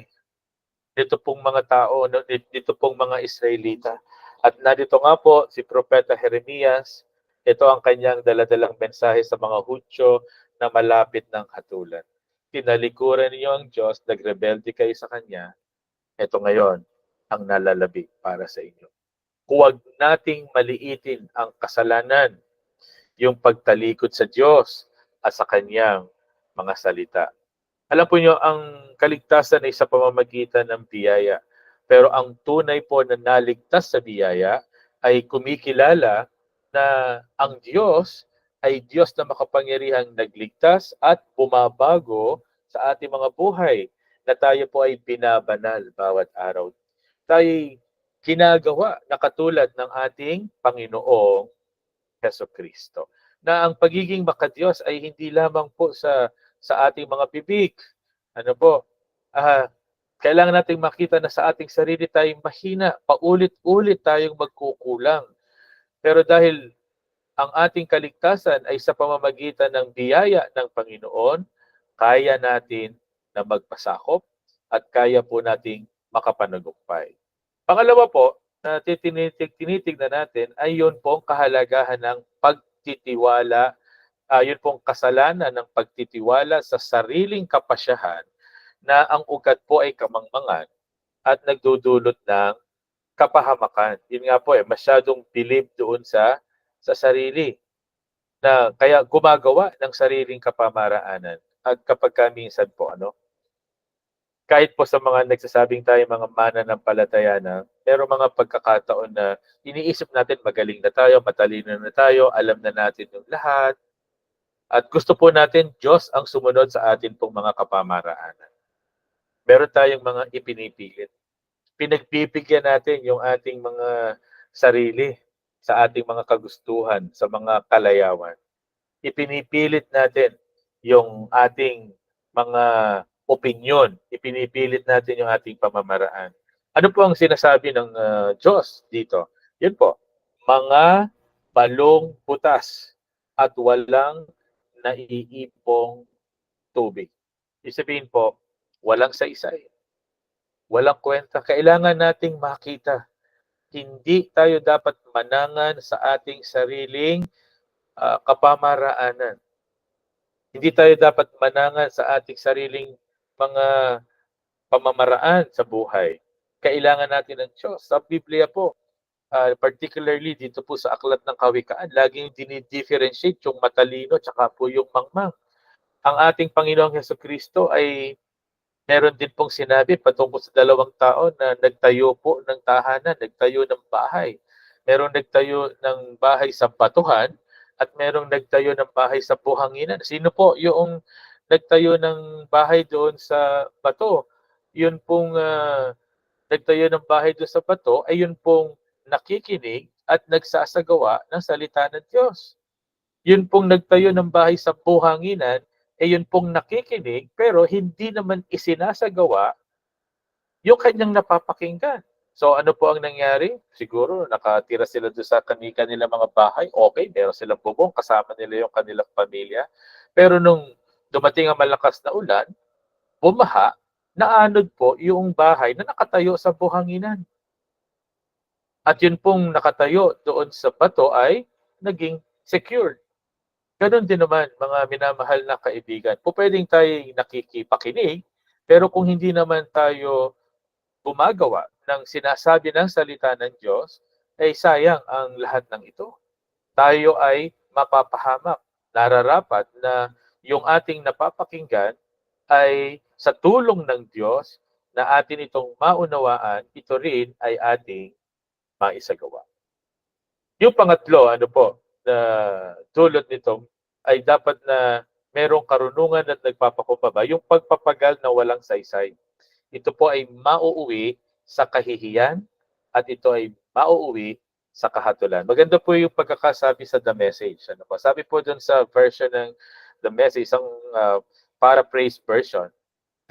dito pong mga tao, dito pong mga Israelita. At narito nga po si Propeta Jeremias, ito ang kanyang daladalang mensahe sa mga Hudyo na malapit ng hatulan. Tinalikuran niyo ang Diyos, nagrebelde kayo sa Kanya, ito ngayon ang nalalabi para sa inyo. Huwag nating maliitin ang kasalanan, yung pagtalikod sa Diyos at sa Kanyang mga salita. Alam po nyo, ang kaligtasan ay sa pamamagitan ng biyaya. Pero ang tunay po na naligtas sa biyaya ay kumikilala na ang Diyos ay Diyos na makapangyarihang nagligtas at bumabago sa ating mga buhay, na tayo po ay binabanal bawat araw. Tayo ay ginagawa na katulad ng ating Panginoong Jesucristo. Na ang pagiging makadiyos ay hindi lamang po sa ating mga bibig. Ano po? Kailangan nating makita na sa ating sarili tayong mahina, paulit-ulit tayong magkukulang. Pero dahil ang ating kaligtasan ay sa pamamagitan ng biyaya ng Panginoon, kaya natin na magpasakop at kaya po nating makapanagumpay. Pangalawa po, na tinitignan natin ay yun po ang kahalagahan ng pagtitiwala yun pong kasalanan ng pagtitiwala sa sariling kapasyahan na ang ugat po ay kamangmangan at nagdudulot ng kapahamakan. Yun nga po masyadong believe doon sa sarili na kaya gumagawa ng sariling kapamaraanan. At kapag minsan po kahit po sa mga nagsasabing tayo mga mananampalataya na, pero mga pagkakataon na iniisip natin magaling na tayo, matalino na tayo, alam na natin yung lahat, at gusto po natin Diyos ang sumunod sa atin pong mga kapamaraanan. Meron tayong mga ipinipilit. Pinagbibigyan natin yung ating mga sarili sa ating mga kagustuhan, sa mga kalayawan. Ipinipilit natin yung ating mga opinyon. Ipinipilit natin yung ating pamamaraan. Ano po ang sinasabi ng Diyos dito? Yun po, mga balong butas at walang naiipong tubig. Ibig sabihin po, walang saysay, walang kwenta. Kailangan nating makita. Hindi tayo dapat manangan sa ating sariling kapamaraanan. Hindi tayo dapat manangan sa ating sariling mga pamamaraan sa buhay. Kailangan natin ng Diyos. Sa Biblia po, particularly dito po sa Aklat ng Kawikaan, laging dinidifferentiate yung matalino tsaka po yung mangmang. Ang ating Panginoong Hesukristo ay meron din pong sinabi patungkol sa dalawang tao na nagtayo po ng tahanan, nagtayo ng bahay. Merong nagtayo ng bahay sa batuhan at merong nagtayo ng bahay sa buhanginan. Sino po yung nagtayo ng bahay doon sa bato? Yun pong nagtayo ng bahay doon sa bato ay yun pong nakikinig at nagsasagawa ng salita ng Diyos. Yun pong nagtayo ng bahay sa buhanginan ay yun pong nakikinig pero hindi naman isinasagawa yung kanyang napapakinggan. So ano po ang nangyari? Siguro nakatira sila doon sa kanilang mga bahay. Okay, meron silang bubong, kasama nila yung kanilang pamilya. Pero nung dumating ang malakas na ulan, bumaha, naanod po yung bahay na nakatayo sa buhanginan. At yun pong nakatayo doon sa bato ay naging secured. Ganon din naman mga minamahal na kaibigan. Po pwedeng tayo nakikipakinig, pero kung hindi naman tayo gumagawa ng sinasabi ng salita ng Diyos, ay sayang ang lahat ng ito. Tayo ay mapapahamak. Nararapat na yung ating napapakinggan ay sa tulong ng Diyos na atin itong maunawaan, ito rin ay ating maisagawa. Yung pangatlo, na dulot nito ay dapat na merong karunungan at nagpapakumbaba, yung pagpapagal na walang saysay. Ito po ay mauuwi sa kahihiyan at ito ay mauuwi sa kahatulan. Maganda po yung pagkakasabi sa The Message. Sabi po dun sa version ng The Message, isang paraphrase version,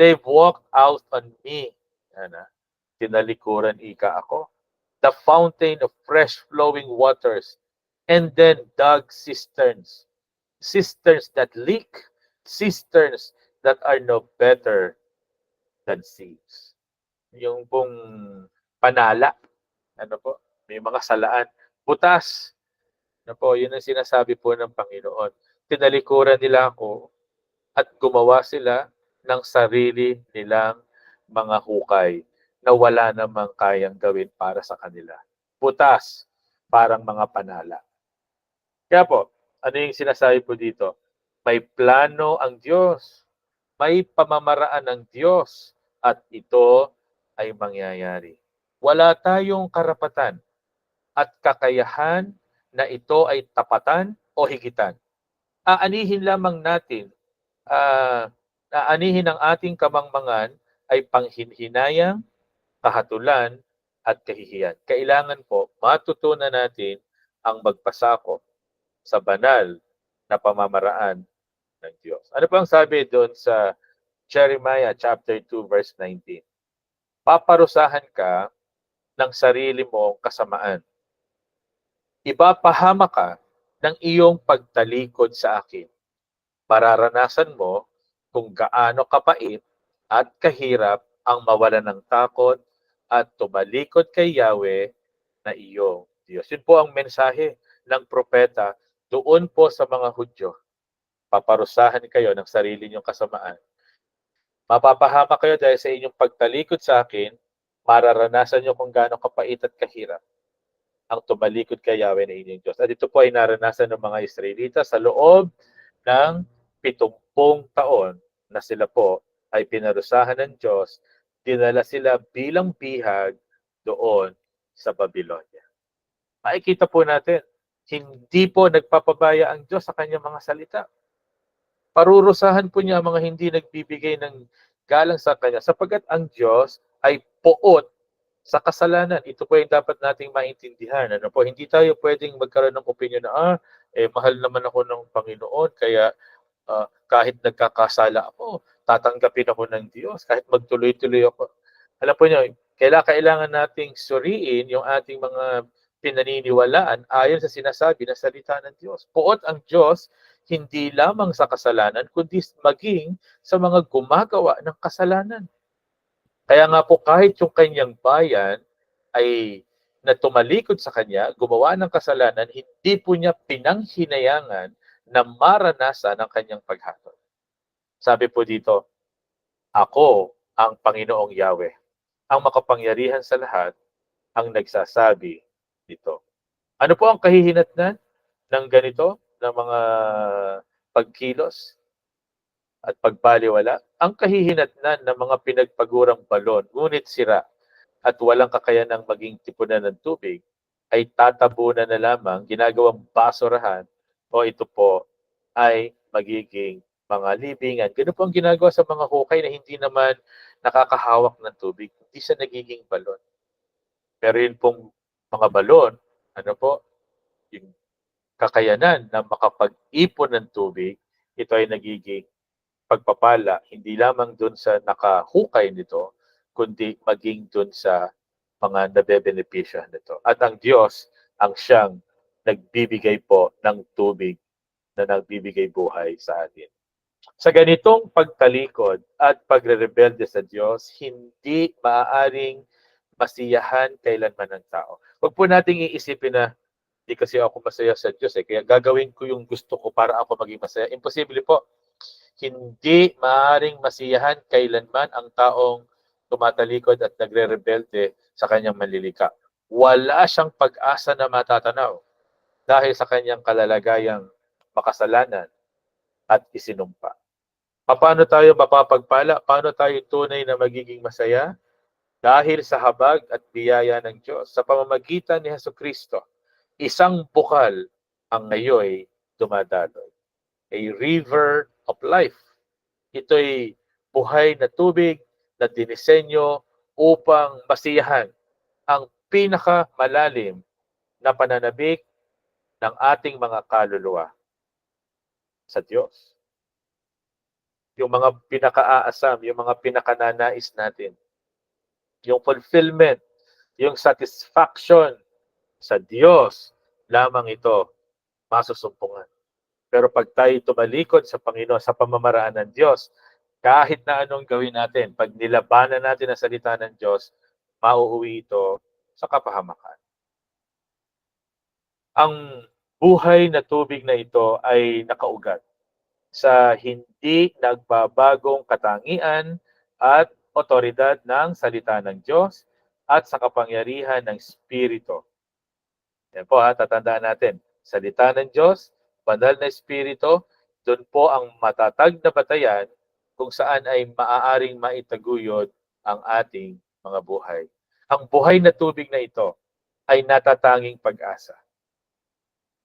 "They've walked out on me." Tinalikuran ika ako. "The fountain of fresh flowing waters, and then dug cisterns. Cisterns that leak, cisterns that are no better than seas." Yung pong panala, may mga salaan, butas. Yun ang sinasabi po ng Panginoon. Tinalikuran nila ako at gumawa sila ng sarili nilang mga hukay na wala namang kayang gawin para sa kanila. Butas, parang mga panala. Kaya po, ano yung sinasabi po dito? May plano ang Diyos. May pamamaraan ng Diyos. At ito ay mangyayari. Wala tayong karapatan at kakayahan na ito ay tapatan o higitan. Aanihin lamang natin, aanihin ang ating kamangmangan ay panghinhinayang, kahatulan, at kahihiyan. Kailangan po matutunan natin ang magpasakop sa banal na pamamaraan ng Diyos. Ano po ang sabi doon sa Jeremiah chapter 2 verse 19? Paparusahan ka ng sarili mong kasamaan. Ipapahama ka ng iyong pagtalikod sa akin. Mararanasan mo kung gaano kapait at kahirap ang mawalan ng takot at tumalikod kay Yahweh na iyong Diyos. Yun po ang mensahe ng propeta doon po sa mga Hudyo. paparusahan kayo ng sarili niyong kasamaan. Mapapahama kayo dahil sa inyong pagtalikod sa akin, mararanasan niyo kung gaano kapait at kahirap ang tumalikod kay Yahweh na inyong Diyos. At ito po ay naranasan ng mga Israelita sa loob ng 70 taon na sila po ay pinarusahan ng Diyos, dinala sila bilang bihag doon sa Babylonia. Makikita po natin, hindi po nagpapabaya ang Diyos sa kanyang mga salita. Parurusahan po niya ang mga hindi nagbibigay ng galang sa kanya sapagkat ang Diyos ay poot sa kasalanan. Ito po yung dapat nating maintindihan. Ano po, hindi tayo pwedeng magkaroon ng opinion na mahal naman ako ng Panginoon kaya kahit nagkakasala ako, tatanggapin ako ng Diyos kahit magtuloy-tuloy ako. Alam po niyo, kailangan nating suriin yung ating mga pinaniniwalaan ayon sa sinasabi na salita ng Diyos. Poot ang Diyos hindi lamang sa kasalanan, kundi maging sa mga gumagawa ng kasalanan. Kaya nga po kahit yung kanyang bayan ay na tumalikod sa kanya, gumawa ng kasalanan, hindi po niya pinanghinayangan na maranasan ang kanyang paghatol. Sabi po dito, ako ang Panginoong Yahweh, ang makapangyarihan sa lahat, ang nagsasabi dito. Ano po ang kahihinatnan ng ganito, ng mga pagkilos at pagbaliwala? Ang kahihinatnan ng mga pinagpagurang balon, ngunit sira at walang kakayanang maging tipunan ng tubig, ay tatabunan na lamang, ginagawang basurahan, o ito po ay magiging mga libingan. Ganun po ang ginagawa sa mga hukay na hindi naman nakakahawak ng tubig, hindi siya nagiging balon. Pero yun pong mga balon, ano po, yung kakayanan na makapag-ipon ng tubig, ito ay nagiging pagpapala, hindi lamang dun sa nakahukay nito, kundi maging dun sa mga nabebenepisya nito. At ang Diyos ang siyang nagbibigay po ng tubig na nagbibigay buhay sa atin. Sa ganitong pagtalikod at pagre-rebelde sa Diyos, hindi maaaring masiyahan kailanman ng tao. Huwag po nating iisipin na hindi kasi ako masaya sa Diyos kaya gagawin ko yung gusto ko para ako maging masaya. Imposible po. Hindi maaaring masiyahan kailanman ang taong tumatalikod at nagre-rebelde sa kanyang manlilika. Wala siyang pag-asa na matatanaw dahil sa kanyang kalalagayang makasalanan at isinumpa. Paano tayo mapapagpala? Paano tayo tunay na magiging masaya? Dahil sa habag at biyaya ng Diyos sa pamamagitan ni Hesukristo, isang bukal ang ngayoy dumadaloy. A river of life. Ito'y buhay na tubig na dinisenyo upang masiyahan ang pinakamalalim na pananabik ng ating mga kaluluwa sa Diyos. Yung mga pinaka-aasam, yung mga pinakananais natin, yung fulfillment, yung satisfaction sa Diyos, lamang ito masusumpungan. Pero pag tayo tumalikod sa Panginoon, sa pamamaraan ng Diyos, kahit na anong gawin natin, pag nilabanan natin ang salita ng Diyos, mauuwi ito sa kapahamakan. Ang buhay na tubig na ito ay nakaugat sa hindi nagbabagong katangian at otoridad ng salita ng Diyos at sa kapangyarihan ng Espiritu. Yan po tatandaan natin. Salita ng Diyos, banal na Espiritu, doon po ang matatag na batayan kung saan ay maaaring maitaguyod ang ating mga buhay. Ang buhay na tubig na ito ay natatanging pag-asa.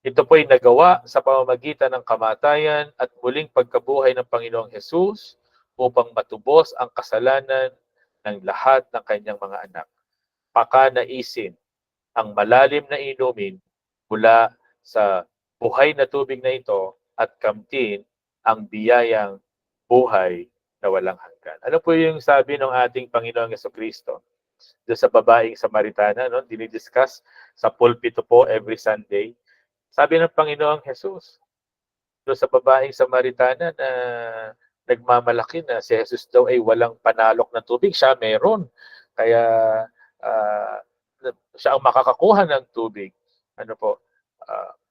Ito po ay nagawa sa pamamagitan ng kamatayan at muling pagkabuhay ng Panginoong Hesus upang matubos ang kasalanan ng lahat ng kanyang mga anak. Pakanaisin ang malalim na inumin mula sa buhay na tubig na ito at kamtin ang biyayang buhay na walang hanggan. Ano po yung sabi ng ating Panginoong Jesucristo doon sa babaeng Samaritana, no? Dinidiscuss sa pulpito po every Sunday. Sabi ng Panginoong Jesus doon sa babaeng Samaritana na nagmamalaki na si Jesus daw ay walang panalok na tubig, siya meron. Kaya siya ang makakakuha ng tubig. Ano po?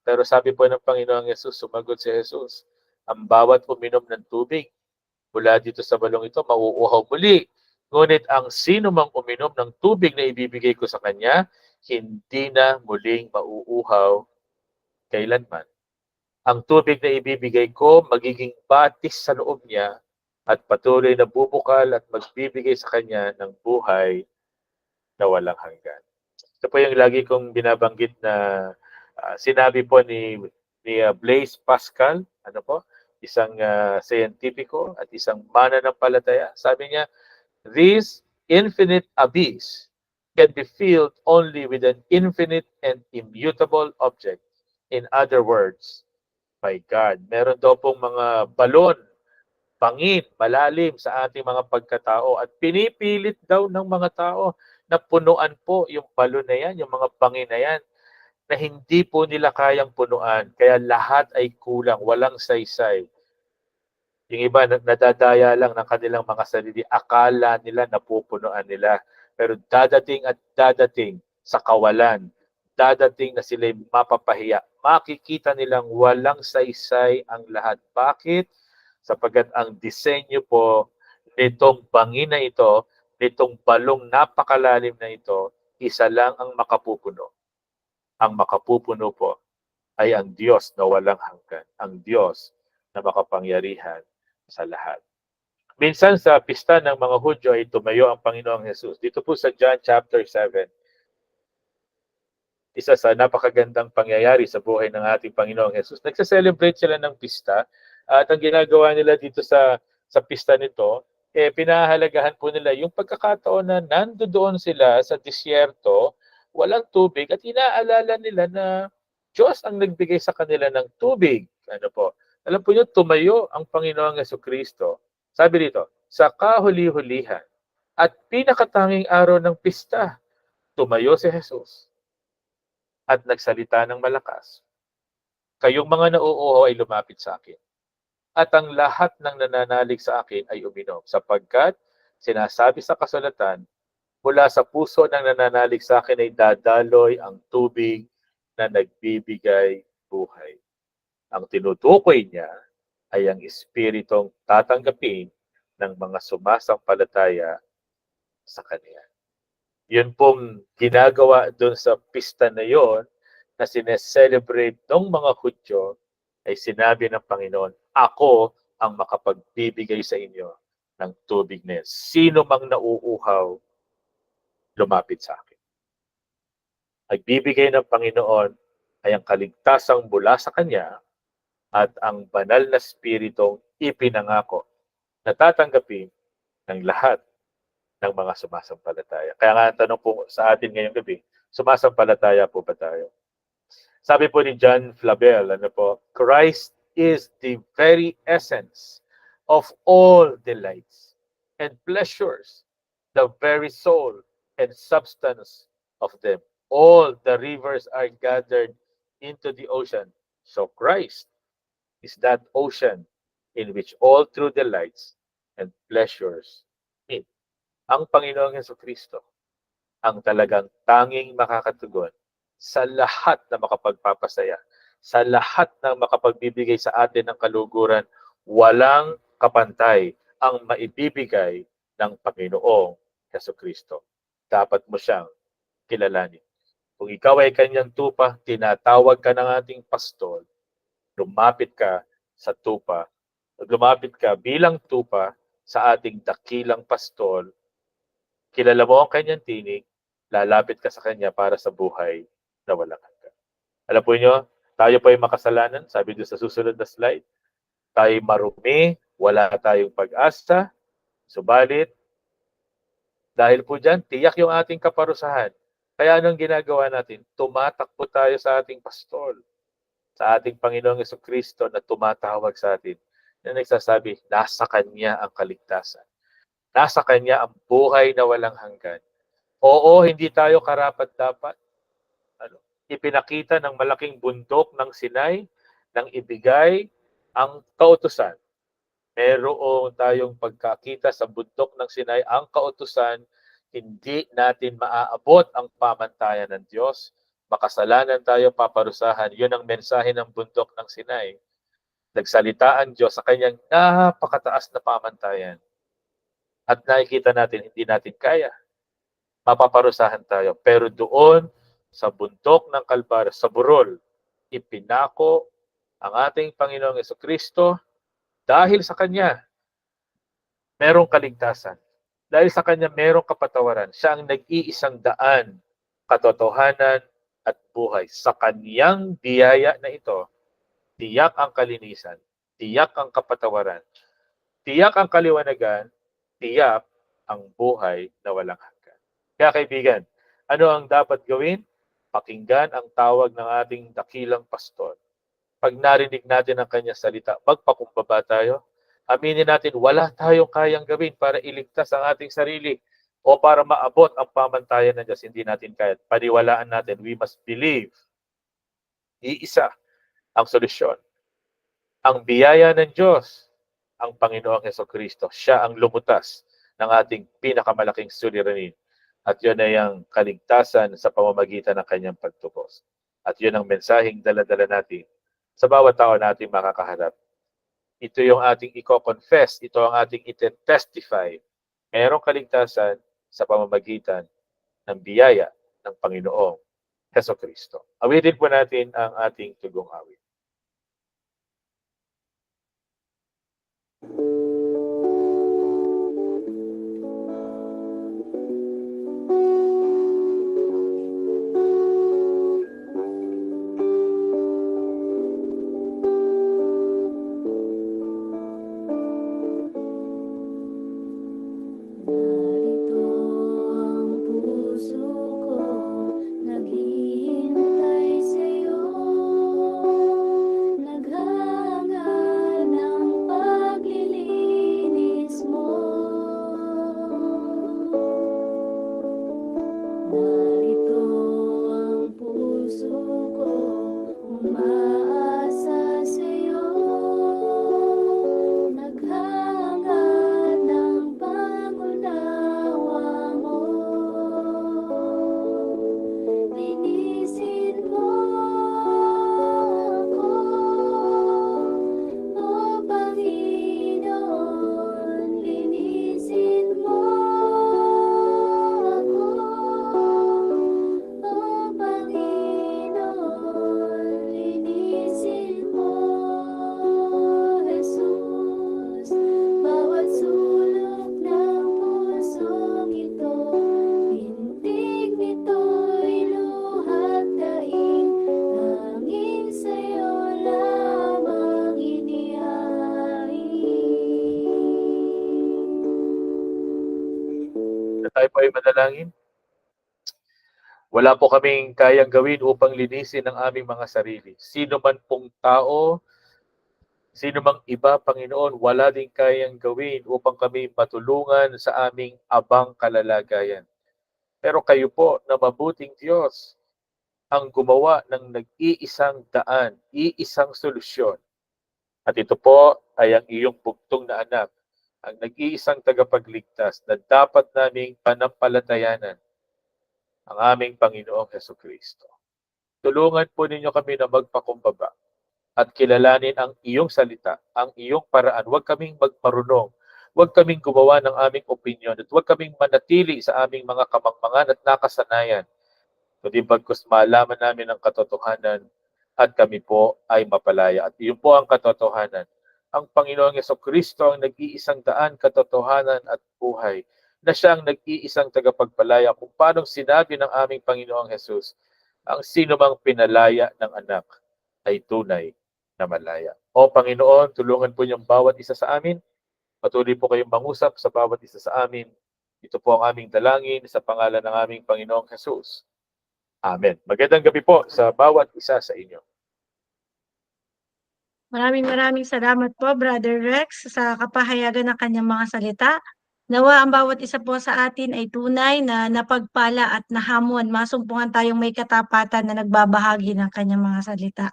Pero sabi po ng Panginoong Jesus, sumagot si Jesus, Ang bawat uminom ng tubig mula dito sa balong ito, mauuhaw muli. Ngunit ang sino mang uminom ng tubig na ibibigay ko sa kanya, hindi na muling mauuhaw kailanman. Ang tubig na ibibigay ko, magiging batis sa loob niya at patuloy na bubukal at magbibigay sa kanya ng buhay na walang hanggan. Ito po yung lagi kong binabanggit na sinabi po ni Blaise Pascal, ano po, isang scientifico at isang mananampalataya. Sabi niya, this infinite abyss can be filled only with an infinite and immutable object. In other words, by God. Meron daw pong mga balon, pangin, malalim sa ating mga pagkatao at pinipilit daw ng mga tao na punuan po yung balon na yan, yung mga pangin na yan, na hindi po nila kayang punuan. Kaya lahat ay kulang, walang saysay. Yung iba nadadaya lang ng kanilang mga sarili, akala nila napupunuan nila. Pero dadating at dadating sa kawalan, dadating na sila'y mapapahiya. Makikita nilang walang saysay ang lahat. Bakit? Sapagkat ang disenyo po nitong bangin na ito, nitong balong napakalalim na ito, isa lang ang makapupuno. Ang makapupuno po ay ang Diyos na walang hanggan. Ang Diyos na makapangyarihan sa lahat. Minsan sa pista ng mga Hudyo ay tumayo ang Panginoong Jesus. Dito po sa John chapter 7, isa sa napakagandang pangyayari sa buhay ng ating Panginoong Jesus. Nagsa-celebrate sila ng pista at ang ginagawa nila dito sa pista nito, pinahahalagahan po nila yung pagkakataon na nandoon sila sa disyerto, walang tubig at inaalala nila na Diyos ang nagbigay sa kanila ng tubig. Ano po? Alam po niyo, tumayo ang Panginoong Jesucristo. Sabi dito, sa kahuli-hulihan at pinakatanging araw ng pista, tumayo si Jesus at nagsalita ng malakas. Kayong mga nauuhaw ay lumapit sa akin. At ang lahat ng nananalig sa akin ay uminom, sapagkat sinasabi sa kasulatan, mula sa puso ng nananalig sa akin ay dadaloy ang tubig na nagbibigay buhay. Ang tinutukoy niya ay ang espiritong tatanggapin ng mga sumasampalataya sa Kanya. Yun pong ginagawa doon sa pista na yon na sineselebrate ng mga Hudyo ay sinabi ng Panginoon, ako ang makapagbibigay sa inyo ng tubig na yan. Sino mang nauuhaw, lumapit sa akin. Nagbibigay ng Panginoon ay ang kaligtasang mula sa Kanya at ang banal na spiritong ipinangako na tatanggapin ng lahat ng mga sumasampalataya. Kaya nga ang tanong po sa atin ngayong gabi, sumasampalataya po ba tayo? Sabi po ni John Flavel, ano po, Christ is the very essence of all delights and pleasures, the very soul and substance of them. All the rivers are gathered into the ocean. So Christ is that ocean in which all true delights and pleasures meet. Ang Panginoong Jesucristo ang talagang tanging makakatugon sa lahat na makapagpapasaya, sa lahat ng makapagbibigay sa atin ng kaluguran, walang kapantay ang maibibigay ng Panginoong Jesucristo. Dapat mo siyang kilalanin. Kung ikaw ay kanyang tupa, tinatawag ka ng ating pastol, lumapit ka sa tupa, lumapit ka bilang tupa sa ating dakilang pastol, kilala mo ang kanyang tinig, lalapit ka sa kanya para sa buhay na walang hanggan. Alam po niyo, tayo po ay makasalanan, sabi doon sa susunod na slide, tayo marumi, wala tayong pag-asa, subalit, dahil po dyan, tiyak yung ating kaparusahan. Kaya anong ginagawa natin? Tumatakbo tayo sa ating pastol, sa ating Panginoong Jesucristo na tumatawag sa atin, na nagsasabi, nasa Kanya ang kaligtasan. Nasa Kanya ang buhay na walang hanggan. Oo, hindi tayo karapat-dapat. Ipinakita ng malaking bundok ng Sinai nang ibigay ang kautusan. Meron tayong pagkakita sa bundok ng Sinai, ang kautusan, hindi natin maaabot ang pamantayan ng Diyos. Makasalanan tayo, paparusahan. Yun ang mensahe ng bundok ng Sinai. Nagsalita ang Diyos sa kanyang napakataas na pamantayan. At nakikita natin, hindi natin kaya. Mapaparusahan tayo. Pero doon, sa bundok ng Kalbaryo, sa burol, ipinako ang ating Panginoong Jesucristo dahil sa Kanya, merong kaligtasan. Dahil sa Kanya, merong kapatawaran. Siya ang nag-iisang daan, katotohanan, at buhay. Sa Kanyang biyaya na ito, tiyak ang kalinisan, tiyak ang kapatawaran, tiyak ang kaliwanagan, tiyak ang buhay na walang hanggan. Kaya kaibigan, ano ang dapat gawin? Pakinggan ang tawag ng ating dakilang pastor. Pag narinig natin ang kanyang salita, magpakumbaba tayo. Aminin natin, wala tayong kayang gawin para iligtas ang ating sarili o para maabot ang pamantayan ng Diyos. Hindi natin kaya. Paniwalaan natin, we must believe. Iisa ang solusyon. Ang biyaya ng Diyos, ang Panginoong Jesucristo. Siya ang lumutas ng ating pinakamalaking suliranin. At yun ay ang kaligtasan sa pamamagitan ng kanyang pagtubos. At yun ang mensaheng dala-dala natin sa bawat tao nating makakaharap. Ito yung ating i-confess, ito ang ating i-testify. Merong kaligtasan sa pamamagitan ng biyaya ng Panginoong Jesucristo. Awitin po natin ang ating tugong awit. Narito ang puso ko, naghihintay sa'yo, naghahanga ng paglilinis mo. Narito ang puso ko, umaasa sa'yo, naghahangad ng pangunawa mo. Linisin mo ako, O Panginoon, linisin mo ako, O Panginoon, linisin mo, Jesus, bawat sulok ng pusong ito, pintig nito'y luhat daing, tanging sa'yo lamang inihain. Na tayo po ay manalangin. Wala po kaming kayang gawin upang linisin ang aming mga sarili. Sino man pong tao, sino mang iba, Panginoon, wala din kayang gawin upang kami matulungan sa aming abang kalalagayan. Pero kayo po na mabuting Diyos ang gumawa ng nag-iisang daan, iisang solusyon. At ito po ay ang iyong bugtong na anak, ang nag-iisang tagapagligtas na dapat naming panampalatayanan, ang aming Panginoong Jesucristo. Tulungan po ninyo kami na magpakumbaba at kilalanin ang iyong salita, ang iyong paraan. Huwag kaming magmarunong, huwag kaming gumawa ng aming opinion, at huwag kaming manatili sa aming mga kamangmangan at nakasanayan. Kundi bagkus malaman namin ang katotohanan at kami po ay mapalaya. At iyon po ang katotohanan. Ang Panginoong Jesucristo ang nag-iisang daan, katotohanan at buhay, na siya ang nag-iisang tagapagpalaya. Kung paano sinabi ng aming Panginoong Jesus, ang sino mang pinalaya ng anak ay tunay na malaya. O Panginoon, tulungan po niyong bawat isa sa amin. Patuloy po kayong mangusap sa bawat isa sa amin. Ito po ang aming dalangin sa pangalan ng aming Panginoong Jesus. Amen. Magandang gabi po sa bawat isa sa inyo. Maraming salamat po, Brother Rex, sa kapahayagan ng kanyang mga salita. Nawa ang bawat isa po sa atin ay tunay na napagpala at nahamon. Masumpungan tayong may katapatan na nagbabahagi ng kanyang mga salita.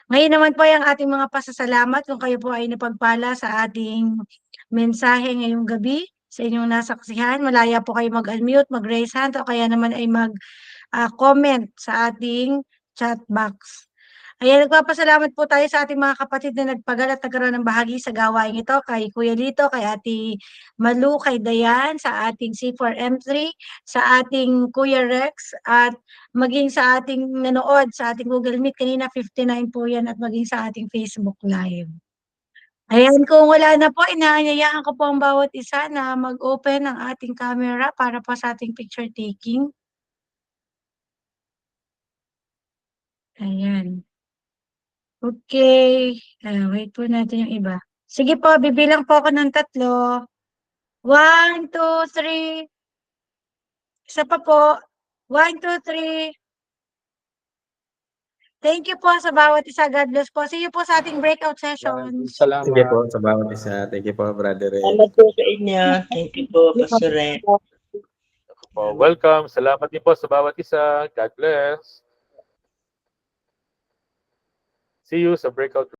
Ngayon naman po ay ang ating mga pasasalamat kung kayo po ay napagpala sa ating mensahe ngayong gabi sa inyong nasaksihan. Malaya po kayo mag-unmute, mag-raise hand o kaya naman ay mag-comment sa ating chat box. Ayan, nagpapasalamat po tayo sa ating mga kapatid na nagpagal at nagkaroon ng bahagi sa gawain ito, kay Kuya Lito, kay Ate Malu, kay Dayan, sa ating C4M3, sa ating Kuya Rex, at maging sa ating nanood sa ating Google Meet. Kanina 59 po yan, at maging sa ating Facebook Live. Ayan, kung wala na po, inaanyayahan ko po ang bawat isa na mag-open ng ating camera para po sa ating picture taking. Ayan. Okay. Wait po natin yung iba. Sige po, bibilang po ako ng 3. 1, 2, 3. Isa pa po. 1, 2, 3. Thank you po sa bawat isa. God bless po. See you po sa ating breakout session. Salamat. Sige po, sa bawat isa. Thank you po, Brother Red. Salamat po sa inyo. Thank you po, Pastor Ren. Po, welcome. Salamat din po sa bawat isa. God bless. See you sa breakout